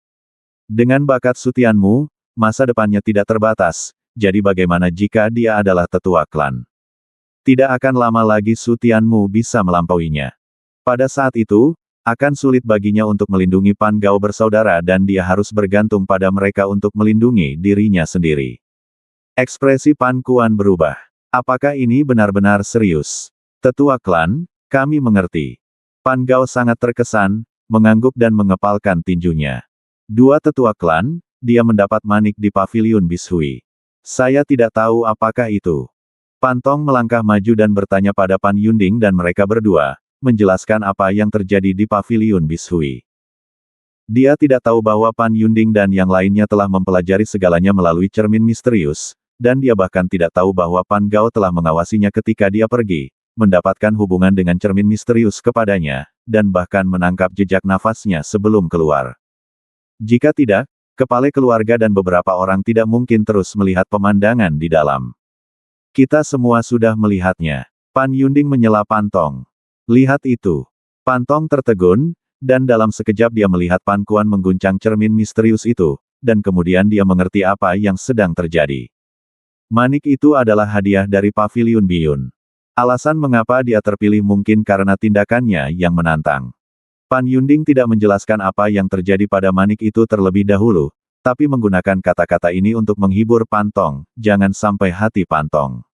A: Dengan bakat Sutianmu, masa depannya tidak terbatas, jadi bagaimana jika dia adalah tetua klan? Tidak akan lama lagi Sutianmu bisa melampauinya. Pada saat itu, akan sulit baginya untuk melindungi Pan Gao bersaudara dan dia harus bergantung pada mereka untuk melindungi dirinya sendiri. Ekspresi Pan Kuan berubah. Apakah ini benar-benar serius? Tetua klan, kami mengerti. Pan Gao sangat terkesan, mengangguk dan mengepalkan tinjunya. Dua tetua klan, dia mendapat manik di paviliun Bishui. Saya tidak tahu apakah itu. Pan Tong melangkah maju dan bertanya pada Pan Yunding dan mereka berdua, menjelaskan apa yang terjadi di paviliun Bishui. Dia tidak tahu bahwa Pan Yunding dan yang lainnya telah mempelajari segalanya melalui cermin misterius, dan dia bahkan tidak tahu bahwa Pan Gao telah mengawasinya ketika dia pergi, mendapatkan hubungan dengan cermin misterius kepadanya, dan bahkan menangkap jejak nafasnya sebelum keluar. Jika tidak, kepala keluarga dan beberapa orang tidak mungkin terus melihat pemandangan di dalam. Kita semua sudah melihatnya. Pan Yunding menyela Pan Tong. Lihat itu. Pan Tong tertegun, dan dalam sekejap dia melihat Pan Kuan mengguncang cermin misterius itu, dan kemudian dia mengerti apa yang sedang terjadi. Manik itu adalah hadiah dari paviliun Biyun. Alasan mengapa dia terpilih mungkin karena tindakannya yang menantang. Pan Yunding tidak menjelaskan apa yang terjadi pada manik itu terlebih dahulu, tapi menggunakan kata-kata ini untuk menghibur Pan Tong, jangan sampai hati Pan Tong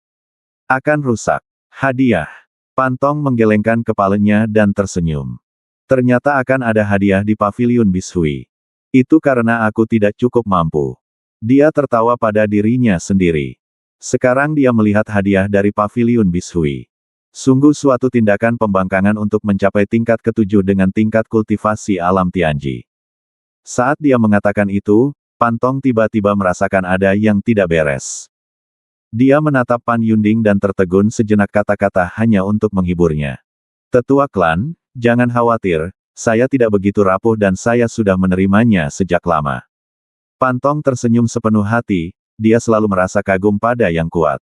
A: akan rusak. Hadiah. Pan Tong menggelengkan kepalanya dan tersenyum. Ternyata akan ada hadiah di paviliun Bishui. Itu karena aku tidak cukup mampu. Dia tertawa pada dirinya sendiri. Sekarang dia melihat hadiah dari paviliun Bishui. Sungguh suatu tindakan pembangkangan untuk mencapai tingkat ketujuh dengan tingkat kultivasi alam Tianji. Saat dia mengatakan itu, Pan Tong tiba-tiba merasakan ada yang tidak beres. Dia menatap Pan Yunding dan tertegun sejenak kata-kata hanya untuk menghiburnya. Tetua klan, jangan khawatir, saya tidak begitu rapuh dan saya sudah menerimanya sejak lama. Pan Tong tersenyum sepenuh hati, dia selalu merasa kagum pada yang kuat.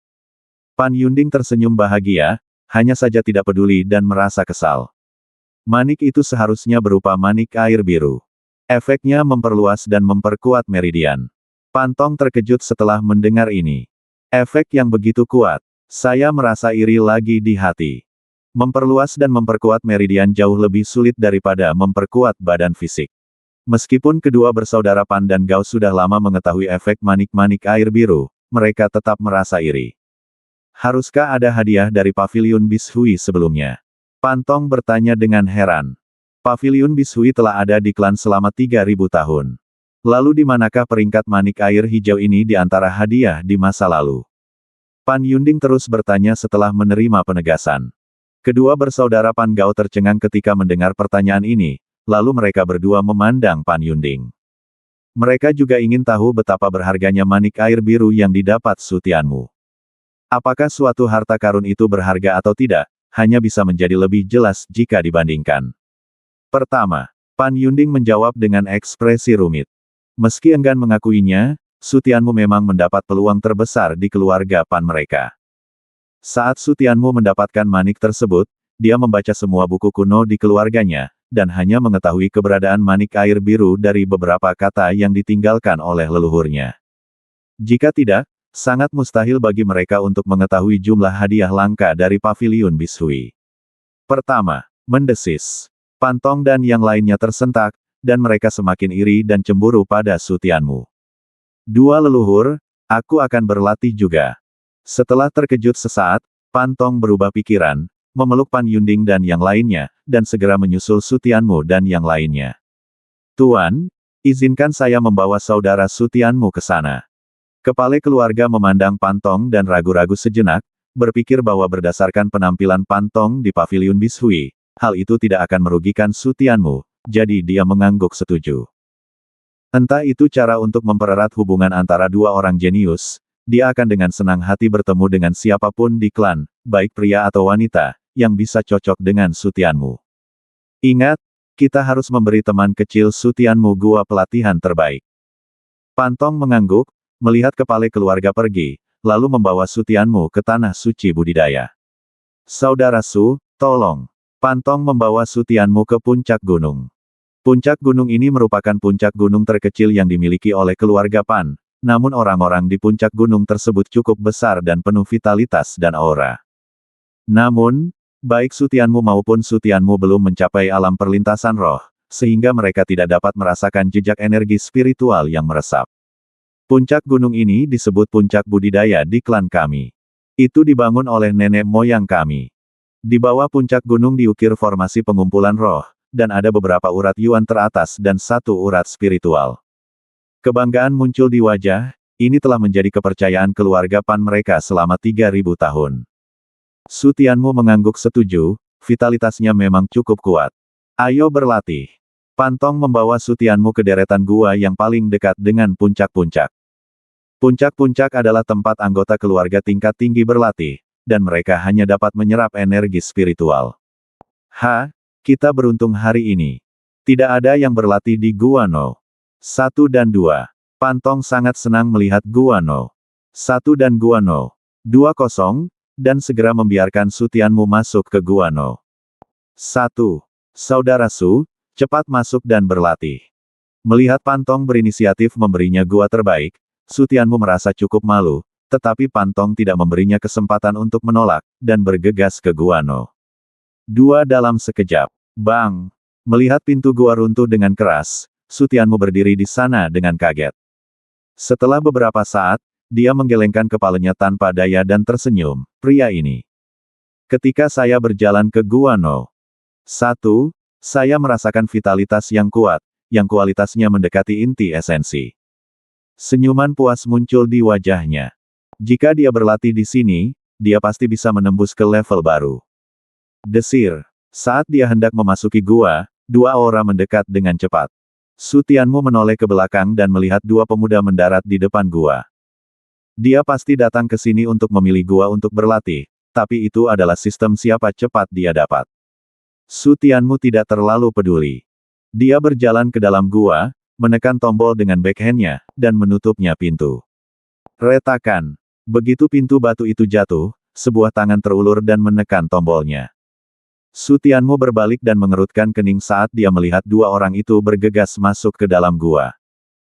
A: Pan Yunding tersenyum bahagia, hanya saja tidak peduli dan merasa kesal. Manik itu seharusnya berupa manik air biru. Efeknya memperluas dan memperkuat meridian. Pan Tong terkejut setelah mendengar ini. Efek yang begitu kuat. Saya merasa iri lagi di hati. Memperluas dan memperkuat meridian jauh lebih sulit daripada memperkuat badan fisik. Meskipun kedua bersaudara Pan dan Gao sudah lama mengetahui efek manik-manik air biru, mereka tetap merasa iri. Haruskah ada hadiah dari paviliun Bishui sebelumnya? Pan Tong bertanya dengan heran. Paviliun Bishui telah ada di klan selama 3.000 tahun. Lalu di manakah peringkat manik air hijau ini di antara hadiah di masa lalu? Pan Yunding terus bertanya setelah menerima penegasan. Kedua bersaudara Pan Gao tercengang ketika mendengar pertanyaan ini, lalu mereka berdua memandang Pan Yunding. Mereka juga ingin tahu betapa berharganya manik air biru yang didapat Sutianmu. Apakah suatu harta karun itu berharga atau tidak, hanya bisa menjadi lebih jelas jika dibandingkan. Pertama, Pan Yunding menjawab dengan ekspresi rumit. Meski enggan mengakuinya, Sutianmu memang mendapat peluang terbesar di keluarga Pan mereka. Saat Sutianmu mendapatkan manik tersebut, dia membaca semua buku kuno di keluarganya, dan hanya mengetahui keberadaan manik air biru dari beberapa kata yang ditinggalkan oleh leluhurnya. Jika tidak, sangat mustahil bagi mereka untuk mengetahui jumlah hadiah langka dari paviliun Bishui. Pertama, mendesis. Pan Tong dan yang lainnya tersentak, dan mereka semakin iri dan cemburu pada Sutianmu. Dua leluhur, aku akan berlatih juga. Setelah terkejut sesaat, Pan Tong berubah pikiran, memeluk Pan Yunding dan yang lainnya, dan segera menyusul Sutianmu dan yang lainnya. Tuan, izinkan saya membawa saudara Sutianmu ke sana. Kepala keluarga memandang Pan Tong dan ragu-ragu sejenak, berpikir bahwa berdasarkan penampilan Pan Tong di paviliun Bishui, hal itu tidak akan merugikan Sutianmu, jadi dia mengangguk setuju. Entah itu cara untuk mempererat hubungan antara dua orang jenius, dia akan dengan senang hati bertemu dengan siapapun di klan, baik pria atau wanita, yang bisa cocok dengan Su Tianmu. Ingat, kita harus memberi teman kecil Su Tianmu gua pelatihan terbaik. Pantong mengangguk, melihat kepala keluarga pergi, lalu membawa Su Tianmu ke tanah suci budidaya. Saudara Su, tolong. Pantong membawa Su Tianmu ke puncak gunung. Puncak gunung ini merupakan puncak gunung terkecil yang dimiliki oleh keluarga Pan, namun orang-orang di puncak gunung tersebut cukup besar dan penuh vitalitas dan aura. Namun, baik Su Tianmu maupun Su Tianmu belum mencapai alam perlintasan roh, sehingga mereka tidak dapat merasakan jejak energi spiritual yang meresap. Puncak gunung ini disebut puncak budidaya di klan kami. Itu dibangun oleh nenek moyang kami. Di bawah puncak gunung diukir formasi pengumpulan roh, dan ada beberapa urat yuan teratas dan satu urat spiritual. Kebanggaan muncul di wajah, ini telah menjadi kepercayaan keluarga Pan mereka selama 3.000 tahun. Su Tianmu mengangguk setuju, vitalitasnya memang cukup kuat. Ayo berlatih. Pantong membawa Su Tianmu ke deretan gua yang paling dekat dengan puncak-puncak. Puncak-puncak adalah tempat anggota keluarga tingkat tinggi berlatih, dan mereka hanya dapat menyerap energi spiritual. Kita beruntung hari ini. Tidak ada yang berlatih di Gua No. 1 dan 2. Pantong sangat senang melihat Gua No. 1 dan Gua No. 2 kosong, dan segera membiarkan Su Tianmu masuk ke Gua No. 1. Saudara Su, cepat masuk dan berlatih. Melihat Pantong berinisiatif memberinya gua terbaik, Su Tianmu merasa cukup malu, tetapi Pantong tidak memberinya kesempatan untuk menolak, dan bergegas ke Gua No. 2 dalam sekejap. Bang! Melihat pintu gua runtuh dengan keras, Su Tianmu berdiri di sana dengan kaget. Setelah beberapa saat, dia menggelengkan kepalanya tanpa daya dan tersenyum. Pria ini. Ketika saya berjalan ke Gua No. 1, saya merasakan vitalitas yang kuat, yang kualitasnya mendekati inti esensi. Senyuman puas muncul di wajahnya. Jika dia berlatih di sini, dia pasti bisa menembus ke level baru. Desir. Saat dia hendak memasuki gua, dua aura mendekat dengan cepat. Su Tianmu menoleh ke belakang dan melihat dua pemuda mendarat di depan gua. Dia pasti datang ke sini untuk memilih gua untuk berlatih, tapi itu adalah sistem siapa cepat dia dapat. Su Tianmu tidak terlalu peduli. Dia berjalan ke dalam gua, menekan tombol dengan backhand-nya, dan menutupnya pintu. Retakan. Begitu pintu batu itu jatuh, sebuah tangan terulur dan menekan tombolnya. Su Tianmu berbalik dan mengerutkan kening saat dia melihat dua orang itu bergegas masuk ke dalam gua.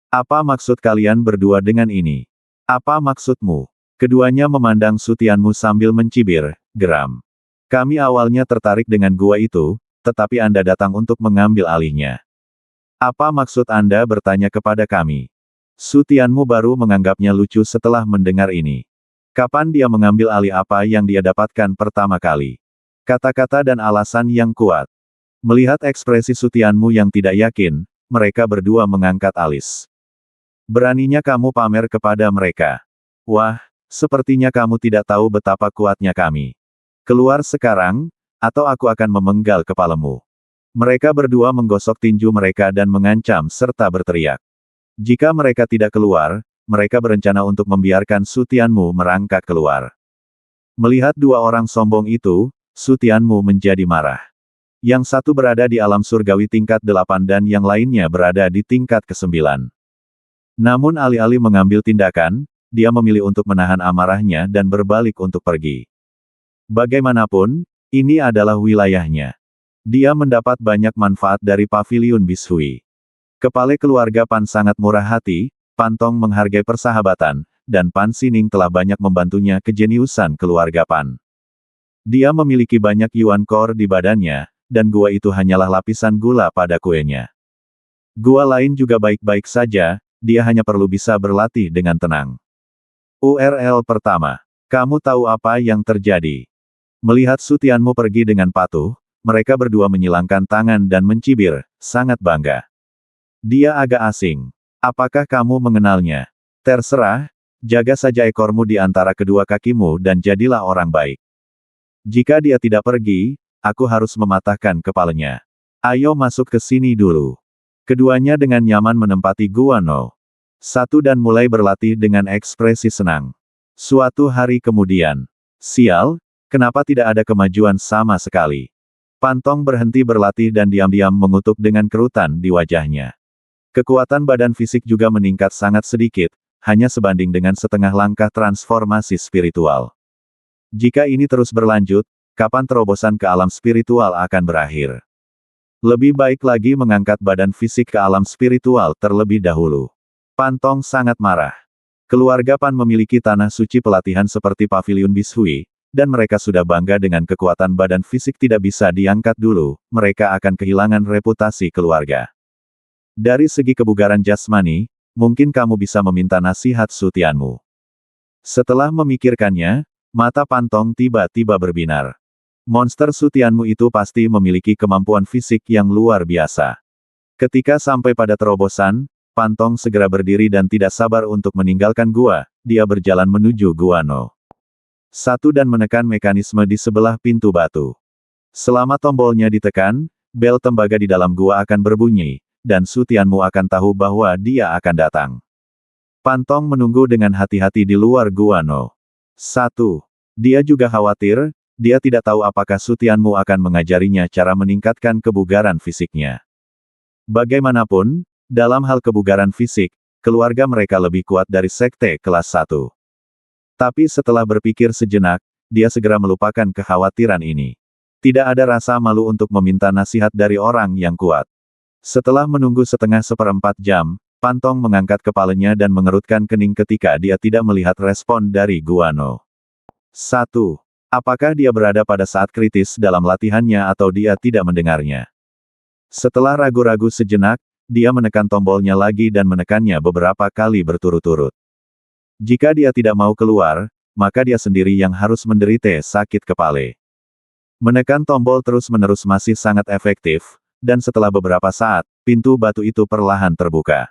A: Apa maksud kalian berdua dengan ini? Apa maksudmu? Keduanya memandang Su Tianmu sambil mencibir, geram. Kami awalnya tertarik dengan gua itu, tetapi Anda datang untuk mengambil alihnya. Apa maksud Anda bertanya kepada kami? Su Tianmu baru menganggapnya lucu setelah mendengar ini. Kapan dia mengambil alih apa yang dia dapatkan pertama kali? Kata-kata dan alasan yang kuat. Melihat ekspresi Su Tianmu yang tidak yakin, mereka berdua mengangkat alis. Beraninya kamu pamer kepada mereka. Wah, sepertinya kamu tidak tahu betapa kuatnya kami. Keluar sekarang, atau aku akan memenggal kepalamu. Mereka berdua menggosok tinju mereka dan mengancam serta berteriak. Jika mereka tidak keluar, mereka berencana untuk membiarkan Su Tianmu merangkak keluar. Melihat dua orang sombong itu, Su Tianmu menjadi marah. Yang satu berada di alam surgawi tingkat 8 dan yang lainnya berada di tingkat ke-9. Namun alih-alih mengambil tindakan, dia memilih untuk menahan amarahnya dan berbalik untuk pergi. Bagaimanapun, ini adalah wilayahnya. Dia mendapat banyak manfaat dari Paviliun Bishui. Kepala keluarga Pan sangat murah hati, Pantong menghargai persahabatan, dan Pan Sining telah banyak membantunya kejeniusan keluarga Pan. Dia memiliki banyak yuan core di badannya, dan gua itu hanyalah lapisan gula pada kuenya. Gua lain juga baik-baik saja, dia hanya perlu bisa berlatih dengan tenang. URL pertama. Kamu tahu apa yang terjadi? Melihat Su Tianmu pergi dengan patuh, mereka berdua menyilangkan tangan dan mencibir, sangat bangga. Dia agak asing. Apakah kamu mengenalnya? Terserah, jaga saja ekormu di antara kedua kakimu dan jadilah orang baik. Jika dia tidak pergi, aku harus mematahkan kepalanya. Ayo masuk ke sini dulu. Keduanya dengan nyaman menempati Gua No. 1 dan mulai berlatih dengan ekspresi senang. Suatu hari kemudian. Sial, kenapa tidak ada kemajuan sama sekali? Pantong berhenti berlatih dan diam-diam mengutuk dengan kerutan di wajahnya. Kekuatan badan fisik juga meningkat sangat sedikit, hanya sebanding dengan setengah langkah transformasi spiritual. Jika ini terus berlanjut, kapan terobosan ke alam spiritual akan berakhir? Lebih baik lagi mengangkat badan fisik ke alam spiritual terlebih dahulu. Pantong sangat marah. Keluarga Pan memiliki tanah suci pelatihan seperti Paviliun Bishui, dan mereka sudah bangga dengan kekuatan badan fisik tidak bisa diangkat dulu, mereka akan kehilangan reputasi keluarga. Dari segi kebugaran jasmani, mungkin kamu bisa meminta nasihat Sutianmu. Setelah memikirkannya, mata Pantong tiba-tiba berbinar. Monster Sutianmu itu pasti memiliki kemampuan fisik yang luar biasa. Ketika sampai pada terobosan, Pantong segera berdiri dan tidak sabar untuk meninggalkan gua, dia berjalan menuju Gua No. 1 dan menekan mekanisme di sebelah pintu batu. Selama tombolnya ditekan, bel tembaga di dalam gua akan berbunyi, dan Sutianmu akan tahu bahwa dia akan datang. Pantong menunggu dengan hati-hati di luar Gua No. 1. Dia juga khawatir, dia tidak tahu apakah Sutianmu akan mengajarinya cara meningkatkan kebugaran fisiknya. Bagaimanapun, dalam hal kebugaran fisik, keluarga mereka lebih kuat dari sekte kelas 1. Tapi setelah berpikir sejenak, dia segera melupakan kekhawatiran ini. Tidak ada rasa malu untuk meminta nasihat dari orang yang kuat. Setelah menunggu setengah seperempat jam, Pantong mengangkat kepalanya dan mengerutkan kening ketika dia tidak melihat respon dari Gua No. 1. Apakah dia berada pada saat kritis dalam latihannya atau dia tidak mendengarnya? Setelah ragu-ragu sejenak, dia menekan tombolnya lagi dan menekannya beberapa kali berturut-turut. Jika dia tidak mau keluar, maka dia sendiri yang harus menderita sakit kepala. Menekan tombol terus-menerus masih sangat efektif, dan setelah beberapa saat, pintu batu itu perlahan terbuka.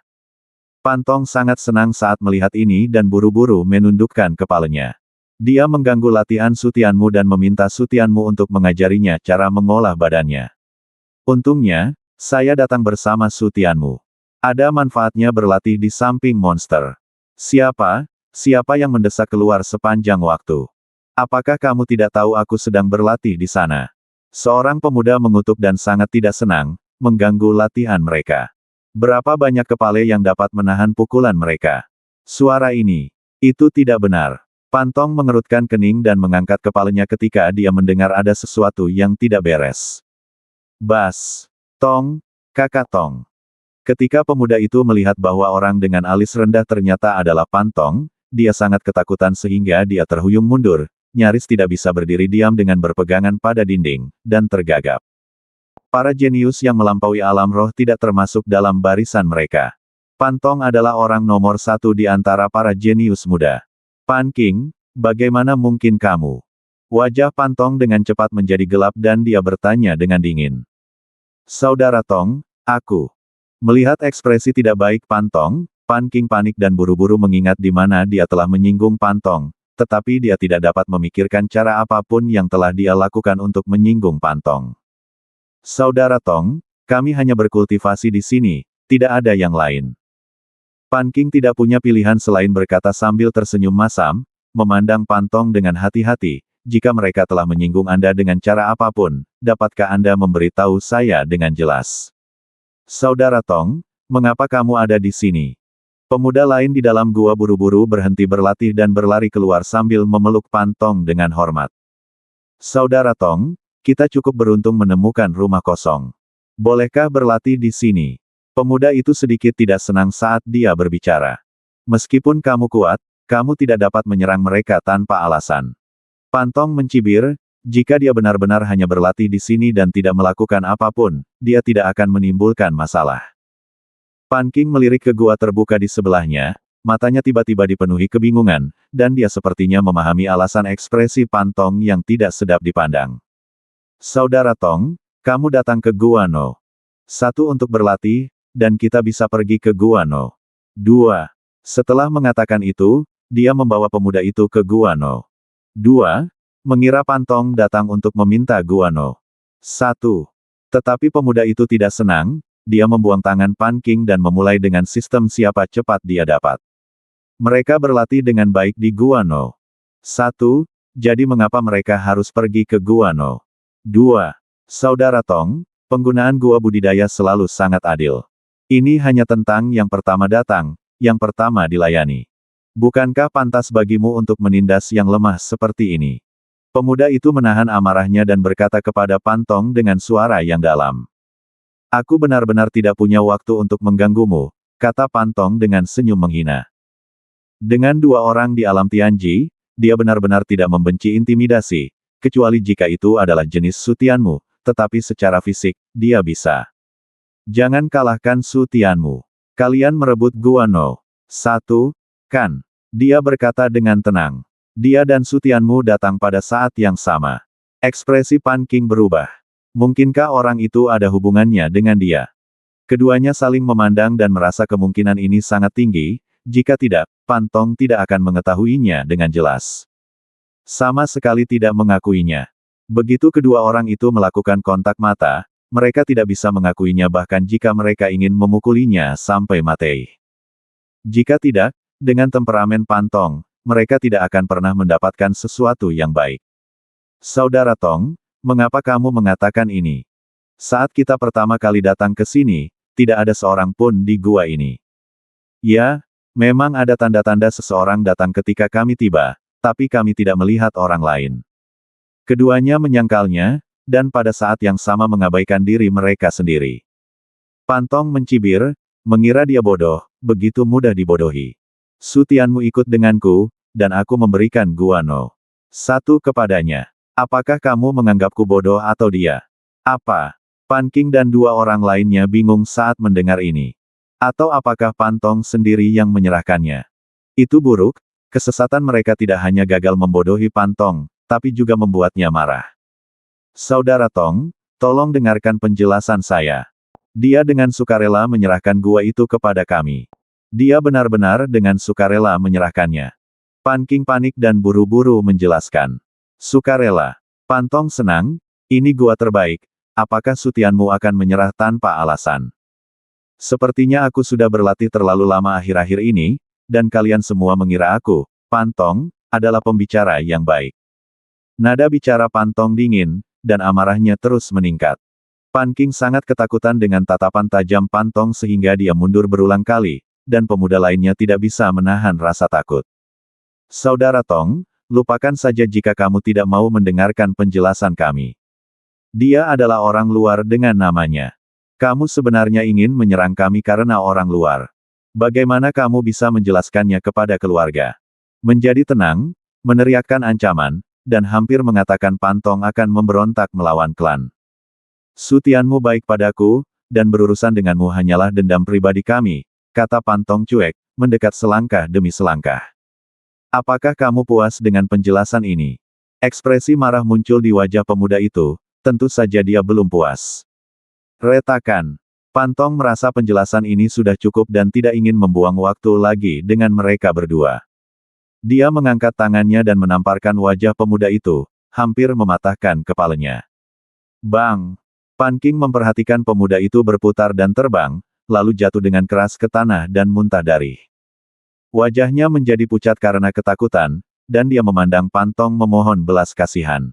A: Pantong sangat senang saat melihat ini dan buru-buru menundukkan kepalanya. Dia mengganggu latihan Sutianmu dan meminta Sutianmu untuk mengajarinya cara mengolah badannya. Untungnya, saya datang bersama Sutianmu. Ada manfaatnya berlatih di samping monster. Siapa yang mendesak keluar sepanjang waktu? Apakah kamu tidak tahu aku sedang berlatih di sana? Seorang pemuda mengutuk dan sangat tidak senang, mengganggu latihan mereka. Berapa banyak kepala yang dapat menahan pukulan mereka? Suara ini, itu tidak benar. Pantong mengerutkan kening dan mengangkat kepalanya ketika dia mendengar ada sesuatu yang tidak beres. Bas. Tong, kakak Tong. Ketika pemuda itu melihat bahwa orang dengan alis rendah ternyata adalah Pantong, dia sangat ketakutan sehingga dia terhuyung mundur, nyaris tidak bisa berdiri diam dengan berpegangan pada dinding, dan tergagap. Para jenius yang melampaui alam roh tidak termasuk dalam barisan mereka. Pantong adalah orang nomor 1 di antara para jenius muda. Pan King, bagaimana mungkin kamu? Wajah Pantong dengan cepat menjadi gelap dan dia bertanya dengan dingin. Saudara Tong, aku. Melihat ekspresi tidak baik Pantong, Pan King panik dan buru-buru mengingat di mana dia telah menyinggung Pantong, tetapi dia tidak dapat memikirkan cara apapun yang telah dia lakukan untuk menyinggung Pantong. Saudara Tong, kami hanya berkultivasi di sini, tidak ada yang lain. Pan King tidak punya pilihan selain berkata sambil tersenyum masam, memandang Pantong dengan hati-hati. Jika mereka telah menyinggung Anda dengan cara apapun, dapatkah Anda memberitahu saya dengan jelas? Saudara Tong, mengapa kamu ada di sini? Pemuda lain di dalam gua buru-buru berhenti berlatih dan berlari keluar sambil memeluk Pantong dengan hormat. Saudara Tong, kita cukup beruntung menemukan rumah kosong. Bolehkah berlatih di sini? Pemuda itu sedikit tidak senang saat dia berbicara. Meskipun kamu kuat, kamu tidak dapat menyerang mereka tanpa alasan. Pantong mencibir, jika dia benar-benar hanya berlatih di sini dan tidak melakukan apapun, dia tidak akan menimbulkan masalah. Pan King melirik ke gua terbuka di sebelahnya, matanya tiba-tiba dipenuhi kebingungan, dan dia sepertinya memahami alasan ekspresi Pantong yang tidak sedap dipandang. Saudara Tong, kamu datang ke Gua No. 1 untuk berlatih, dan kita bisa pergi ke Gua No. 2. Setelah mengatakan itu, dia membawa pemuda itu ke Gua No. 2. Mengira Pantong datang untuk meminta Gua No. 1. Tetapi pemuda itu tidak senang, dia membuang tangan Pan King dan memulai dengan sistem siapa cepat dia dapat. Mereka berlatih dengan baik di Gua No. 1. Jadi mengapa mereka harus pergi ke Gua No? 2. Saudara Tong, penggunaan gua budidaya selalu sangat adil. Ini hanya tentang yang pertama datang, yang pertama dilayani. Bukankah pantas bagimu untuk menindas yang lemah seperti ini? Pemuda itu menahan amarahnya dan berkata kepada Pantong dengan suara yang dalam. Aku benar-benar tidak punya waktu untuk mengganggumu, kata Pantong dengan senyum menghina. Dengan dua orang di alam Tianji, dia benar-benar tidak membenci intimidasi, kecuali jika itu adalah jenis Su Tianmu, tetapi secara fisik, dia bisa. Jangan kalahkan Su Tianmu. Kalian merebut Gua No. 1, kan? Dia berkata dengan tenang. Dia dan Su Tianmu datang pada saat yang sama. Ekspresi Pan Qing berubah. Mungkinkah orang itu ada hubungannya dengan dia? Keduanya saling memandang dan merasa kemungkinan ini sangat tinggi, jika tidak, Pantong tidak akan mengetahuinya dengan jelas. Sama sekali tidak mengakuinya. Begitu kedua orang itu melakukan kontak mata, mereka tidak bisa mengakuinya bahkan jika mereka ingin memukulinya sampai mati. Jika tidak, dengan temperamen Pantong, mereka tidak akan pernah mendapatkan sesuatu yang baik. Saudara Tong, mengapa kamu mengatakan ini? Saat kita pertama kali datang ke sini, tidak ada seorang pun di gua ini. Ya, memang ada tanda-tanda seseorang datang ketika kami tiba, tapi kami tidak melihat orang lain. Keduanya menyangkalnya, dan pada saat yang sama mengabaikan diri mereka sendiri. Pantong mencibir, mengira dia bodoh, begitu mudah dibodohi. Su Tianmu ikut denganku, dan aku memberikan Gua No. 1 kepadanya. Apakah kamu menganggapku bodoh atau dia? Apa? Pan Qing dan dua orang lainnya bingung saat mendengar ini. Atau apakah Pantong sendiri yang menyerahkannya? Itu buruk, kesesatan mereka tidak hanya gagal membodohi Pantong, tapi juga membuatnya marah. Saudara Tong, tolong dengarkan penjelasan saya. Dia dengan sukarela menyerahkan gua itu kepada kami. Dia benar-benar dengan sukarela menyerahkannya. Pan Qing panik dan buru-buru menjelaskan. Sukarela. Pantong senang, ini gua terbaik, apakah Su Tianmu akan menyerah tanpa alasan? Sepertinya aku sudah berlatih terlalu lama akhir-akhir ini, dan kalian semua mengira aku, Pantong, adalah pembicara yang baik. Nada bicara Pantong dingin, dan amarahnya terus meningkat. Pan Qing sangat ketakutan dengan tatapan tajam Pantong sehingga dia mundur berulang kali, dan pemuda lainnya tidak bisa menahan rasa takut. Saudara Tong, lupakan saja jika kamu tidak mau mendengarkan penjelasan kami. Dia adalah orang luar dengan namanya. Kamu sebenarnya ingin menyerang kami karena orang luar. Bagaimana kamu bisa menjelaskannya kepada keluarga? Menjadi tenang, meneriakkan ancaman, dan hampir mengatakan Pantong akan memberontak melawan klan. Su Tianmu baik padaku, dan berurusan denganmu hanyalah dendam pribadi kami, kata Pantong cuek, mendekat selangkah demi selangkah. Apakah kamu puas dengan penjelasan ini? Ekspresi marah muncul di wajah pemuda itu, tentu saja dia belum puas. Retakan. Pantong merasa penjelasan ini sudah cukup dan tidak ingin membuang waktu lagi dengan mereka berdua. Dia mengangkat tangannya dan menamparkan wajah pemuda itu, hampir mematahkan kepalanya. Bang! Pan Qing memperhatikan pemuda itu berputar dan terbang, lalu jatuh dengan keras ke tanah dan muntah darah. Wajahnya menjadi pucat karena ketakutan, dan dia memandang Pantong memohon belas kasihan.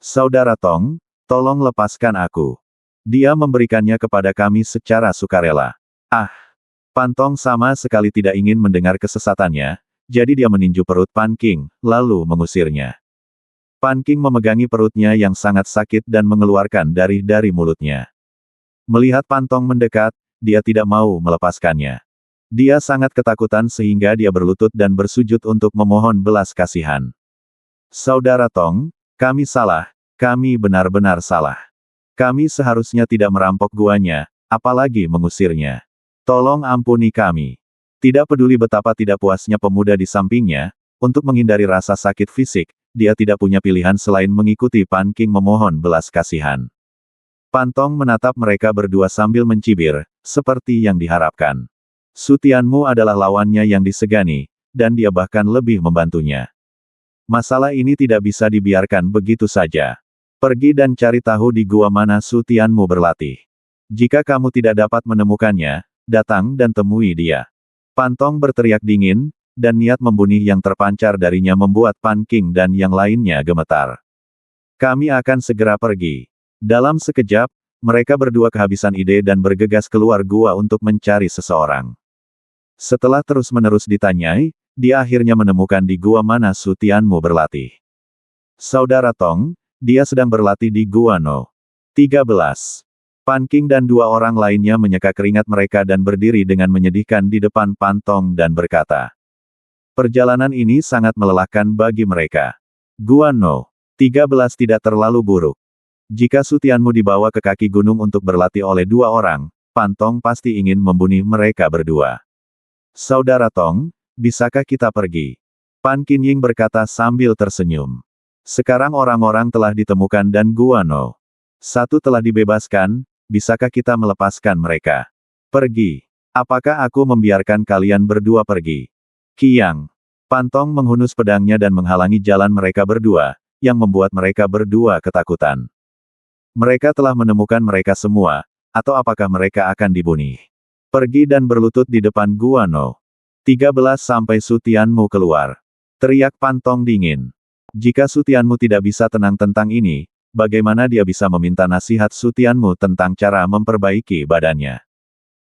A: Saudara Tong, tolong lepaskan aku. Dia memberikannya kepada kami secara sukarela. Ah! Pantong sama sekali tidak ingin mendengar kesesatannya, jadi dia meninju perut Pan Qing, lalu mengusirnya. Pan Qing memegangi perutnya yang sangat sakit dan mengeluarkan darah dari mulutnya. Melihat Pantong mendekat, dia tidak mau melepaskannya. Dia sangat ketakutan sehingga dia berlutut dan bersujud untuk memohon belas kasihan. Saudara Tong, kami salah, kami benar-benar salah. Kami seharusnya tidak merampok guanya, apalagi mengusirnya. Tolong ampuni kami. Tidak peduli betapa tidak puasnya pemuda di sampingnya, untuk menghindari rasa sakit fisik, dia tidak punya pilihan selain mengikuti Pan Qing memohon belas kasihan. Pantong menatap mereka berdua sambil mencibir, seperti yang diharapkan. Su Tianmu adalah lawannya yang disegani, dan dia bahkan lebih membantunya. Masalah ini tidak bisa dibiarkan begitu saja. Pergi dan cari tahu di gua mana Su Tianmu berlatih. Jika kamu tidak dapat menemukannya, datang dan temui dia. Pantong berteriak dingin, dan niat membunuh yang terpancar darinya membuat Pan King dan yang lainnya gemetar. Kami akan segera pergi. Dalam sekejap, mereka berdua kehabisan ide dan bergegas keluar gua untuk mencari seseorang. Setelah terus-menerus ditanyai, dia akhirnya menemukan di gua mana Su Tianmu berlatih. Saudara Tong, dia sedang berlatih di Gua No. 13. Pan King dan dua orang lainnya menyeka keringat mereka dan berdiri dengan menyedihkan di depan Pan Tong dan berkata, perjalanan ini sangat melelahkan bagi mereka. Gua No. 13 tidak terlalu buruk. Jika Su Tianmu dibawa ke kaki gunung untuk berlatih oleh dua orang, Pan Tong pasti ingin membunuh mereka berdua. Saudara Tong, bisakah kita pergi? Pan Qinying berkata sambil tersenyum. Sekarang orang-orang telah ditemukan dan Gua No. 1 telah dibebaskan, bisakah kita melepaskan mereka? Pergi. Apakah aku membiarkan kalian berdua pergi? Qiang. Pan Tong menghunus pedangnya dan menghalangi jalan mereka berdua, yang membuat mereka berdua ketakutan. Mereka telah menemukan mereka semua, atau apakah mereka akan dibunuh? Pergi dan berlutut di depan Gua No. 13 sampai Su Tianmu keluar. Teriak Pan Tong dingin. Jika Su Tianmu tidak bisa tenang tentang ini, bagaimana dia bisa meminta nasihat Su Tianmu tentang cara memperbaiki badannya?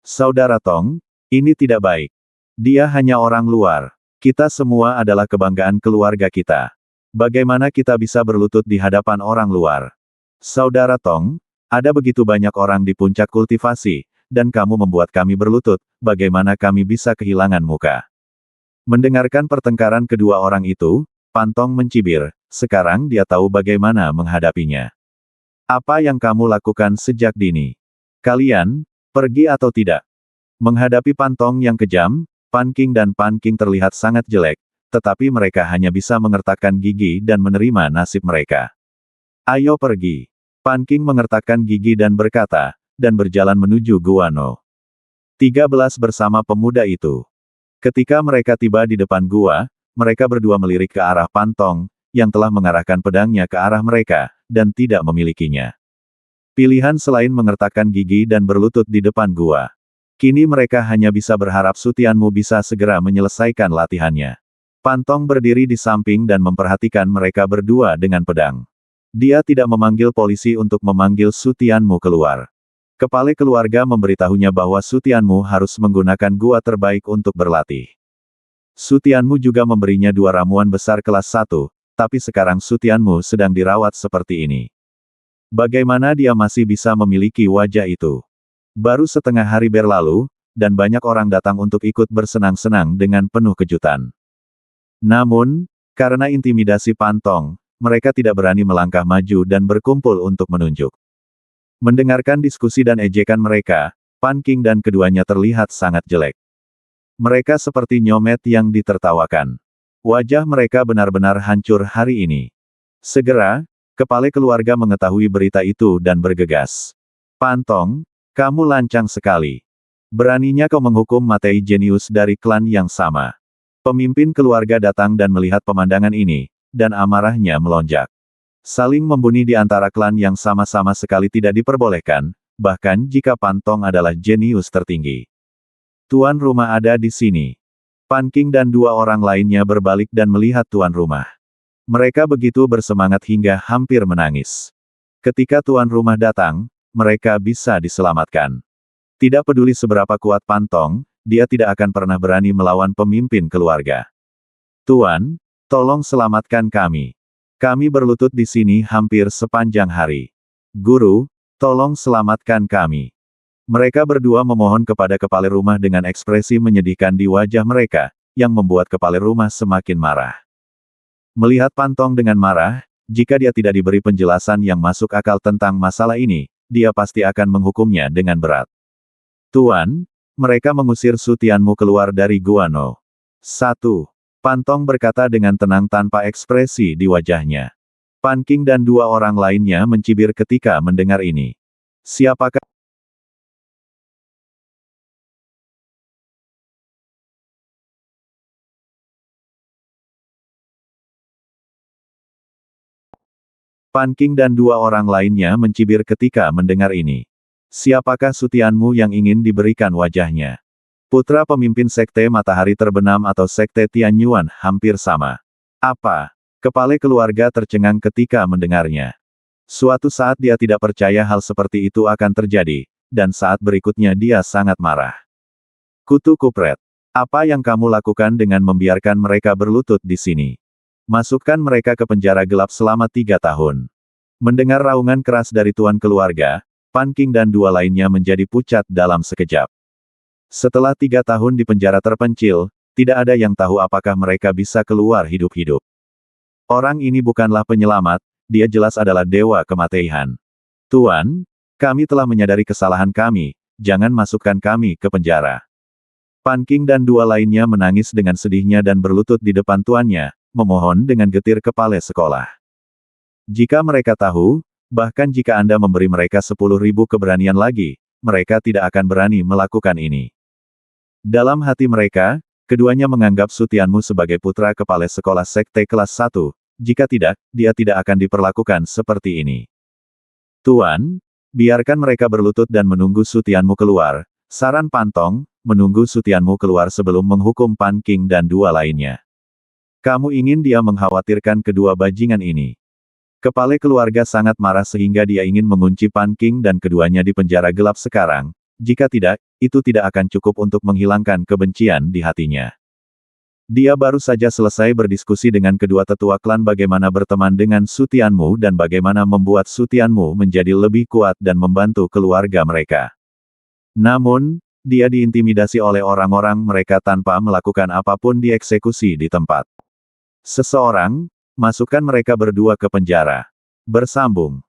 A: Saudara Tong, ini tidak baik. Dia hanya orang luar. Kita semua adalah kebanggaan keluarga kita. Bagaimana kita bisa berlutut di hadapan orang luar? Saudara Tong, ada begitu banyak orang di puncak kultivasi, dan kamu membuat kami berlutut, bagaimana kami bisa kehilangan muka? Mendengarkan pertengkaran kedua orang itu, Pan Tong mencibir, sekarang dia tahu bagaimana menghadapinya. Apa yang kamu lakukan sejak dini? Kalian, pergi atau tidak? Menghadapi Pan Tong yang kejam, Pan King dan Pan King terlihat sangat jelek, tetapi mereka hanya bisa mengertakkan gigi dan menerima nasib mereka. Ayo pergi. Pan King mengertakkan gigi dan berkata, dan berjalan menuju Gua No. 13 bersama pemuda itu. Ketika mereka tiba di depan gua, mereka berdua melirik ke arah Pan Tong, yang telah mengarahkan pedangnya ke arah mereka, dan tidak memilikinya. Pilihan selain mengertakkan gigi dan berlutut di depan gua. Kini mereka hanya bisa berharap Su Tianmu bisa segera menyelesaikan latihannya. Pan Tong berdiri di samping dan memperhatikan mereka berdua dengan pedang. Dia tidak memanggil polisi untuk memanggil Su Tianmu keluar. Kepala keluarga memberitahunya bahwa Su Tianmu harus menggunakan gua terbaik untuk berlatih. Su Tianmu juga memberinya 2 ramuan besar kelas 1, tapi sekarang Su Tianmu sedang dirawat seperti ini. Bagaimana dia masih bisa memiliki wajah itu? Baru setengah hari berlalu, dan banyak orang datang untuk ikut bersenang-senang dengan penuh kejutan. Namun, karena intimidasi Pan Tong, mereka tidak berani melangkah maju dan berkumpul untuk menunjuk. Mendengarkan diskusi dan ejekan mereka, Pan King dan keduanya terlihat sangat jelek. Mereka seperti nyomet yang ditertawakan. Wajah mereka benar-benar hancur hari ini. Segera, kepala keluarga mengetahui berita itu dan bergegas. Pan Tong, kamu lancang sekali. Beraninya kau menghukum matei jenius dari klan yang sama. Pemimpin keluarga datang dan melihat pemandangan ini, dan amarahnya melonjak. Saling membunuh di antara klan yang sama-sama sekali tidak diperbolehkan, bahkan jika Pan Tong adalah jenius tertinggi. Tuan rumah ada di sini. Pan King dan 2 orang lainnya berbalik dan melihat tuan rumah. Mereka begitu bersemangat hingga hampir menangis. Ketika tuan rumah datang, mereka bisa diselamatkan. Tidak peduli seberapa kuat Pan Tong, dia tidak akan pernah berani melawan pemimpin keluarga. Tuan, tolong selamatkan kami. Kami berlutut di sini hampir sepanjang hari. Guru, tolong selamatkan kami. Mereka berdua memohon kepada kepala rumah dengan ekspresi menyedihkan di wajah mereka, yang membuat kepala rumah semakin marah. Melihat Pan Tong dengan marah, jika dia tidak diberi penjelasan yang masuk akal tentang masalah ini, dia pasti akan menghukumnya dengan berat. Tuan, mereka mengusir Su Tianmu keluar dari Gua No. 1. Pan Tong berkata dengan tenang tanpa ekspresi di wajahnya. Pan King dan 2 orang lainnya mencibir ketika mendengar ini. Siapakah? Pan King dan 2 orang lainnya mencibir ketika mendengar ini. Siapakah Su Tianmu yang ingin diberikan wajahnya? Putra pemimpin Sekte Matahari Terbenam atau Sekte Tianyuan hampir sama. Apa? Kepala keluarga tercengang ketika mendengarnya. Suatu saat dia tidak percaya hal seperti itu akan terjadi, dan saat berikutnya dia sangat marah. Kutu Kupret. Apa yang kamu lakukan dengan membiarkan mereka berlutut di sini? Masukkan mereka ke penjara gelap selama 3 tahun. Mendengar raungan keras dari tuan keluarga, Pan King dan dua lainnya menjadi pucat dalam sekejap. Setelah 3 tahun di penjara terpencil, tidak ada yang tahu apakah mereka bisa keluar hidup-hidup. Orang ini bukanlah penyelamat, dia jelas adalah dewa kematian. Tuan, kami telah menyadari kesalahan kami, jangan masukkan kami ke penjara. Pan King dan dua lainnya menangis dengan sedihnya dan berlutut di depan tuannya, memohon dengan getir kepala sekolah. Jika mereka tahu, bahkan jika Anda memberi mereka 10.000 keberanian lagi, mereka tidak akan berani melakukan ini. Dalam hati mereka, keduanya menganggap Sutianmu sebagai putra kepala sekolah sekte kelas 1, jika tidak, dia tidak akan diperlakukan seperti ini. Tuan, biarkan mereka berlutut dan menunggu Sutianmu keluar, saran Pantong, menunggu Sutianmu keluar sebelum menghukum Pan King dan dua lainnya. Kamu ingin dia mengkhawatirkan kedua bajingan ini. Kepala keluarga sangat marah sehingga dia ingin mengunci Pan King dan keduanya di penjara gelap sekarang, jika tidak, itu tidak akan cukup untuk menghilangkan kebencian di hatinya. Dia baru saja selesai berdiskusi dengan kedua tetua klan bagaimana berteman dengan Sutianmu dan bagaimana membuat Sutianmu menjadi lebih kuat dan membantu keluarga mereka. Namun, dia diintimidasi oleh orang-orang mereka tanpa melakukan apapun dieksekusi di tempat. Seseorang, masukkan mereka berdua ke penjara. Bersambung.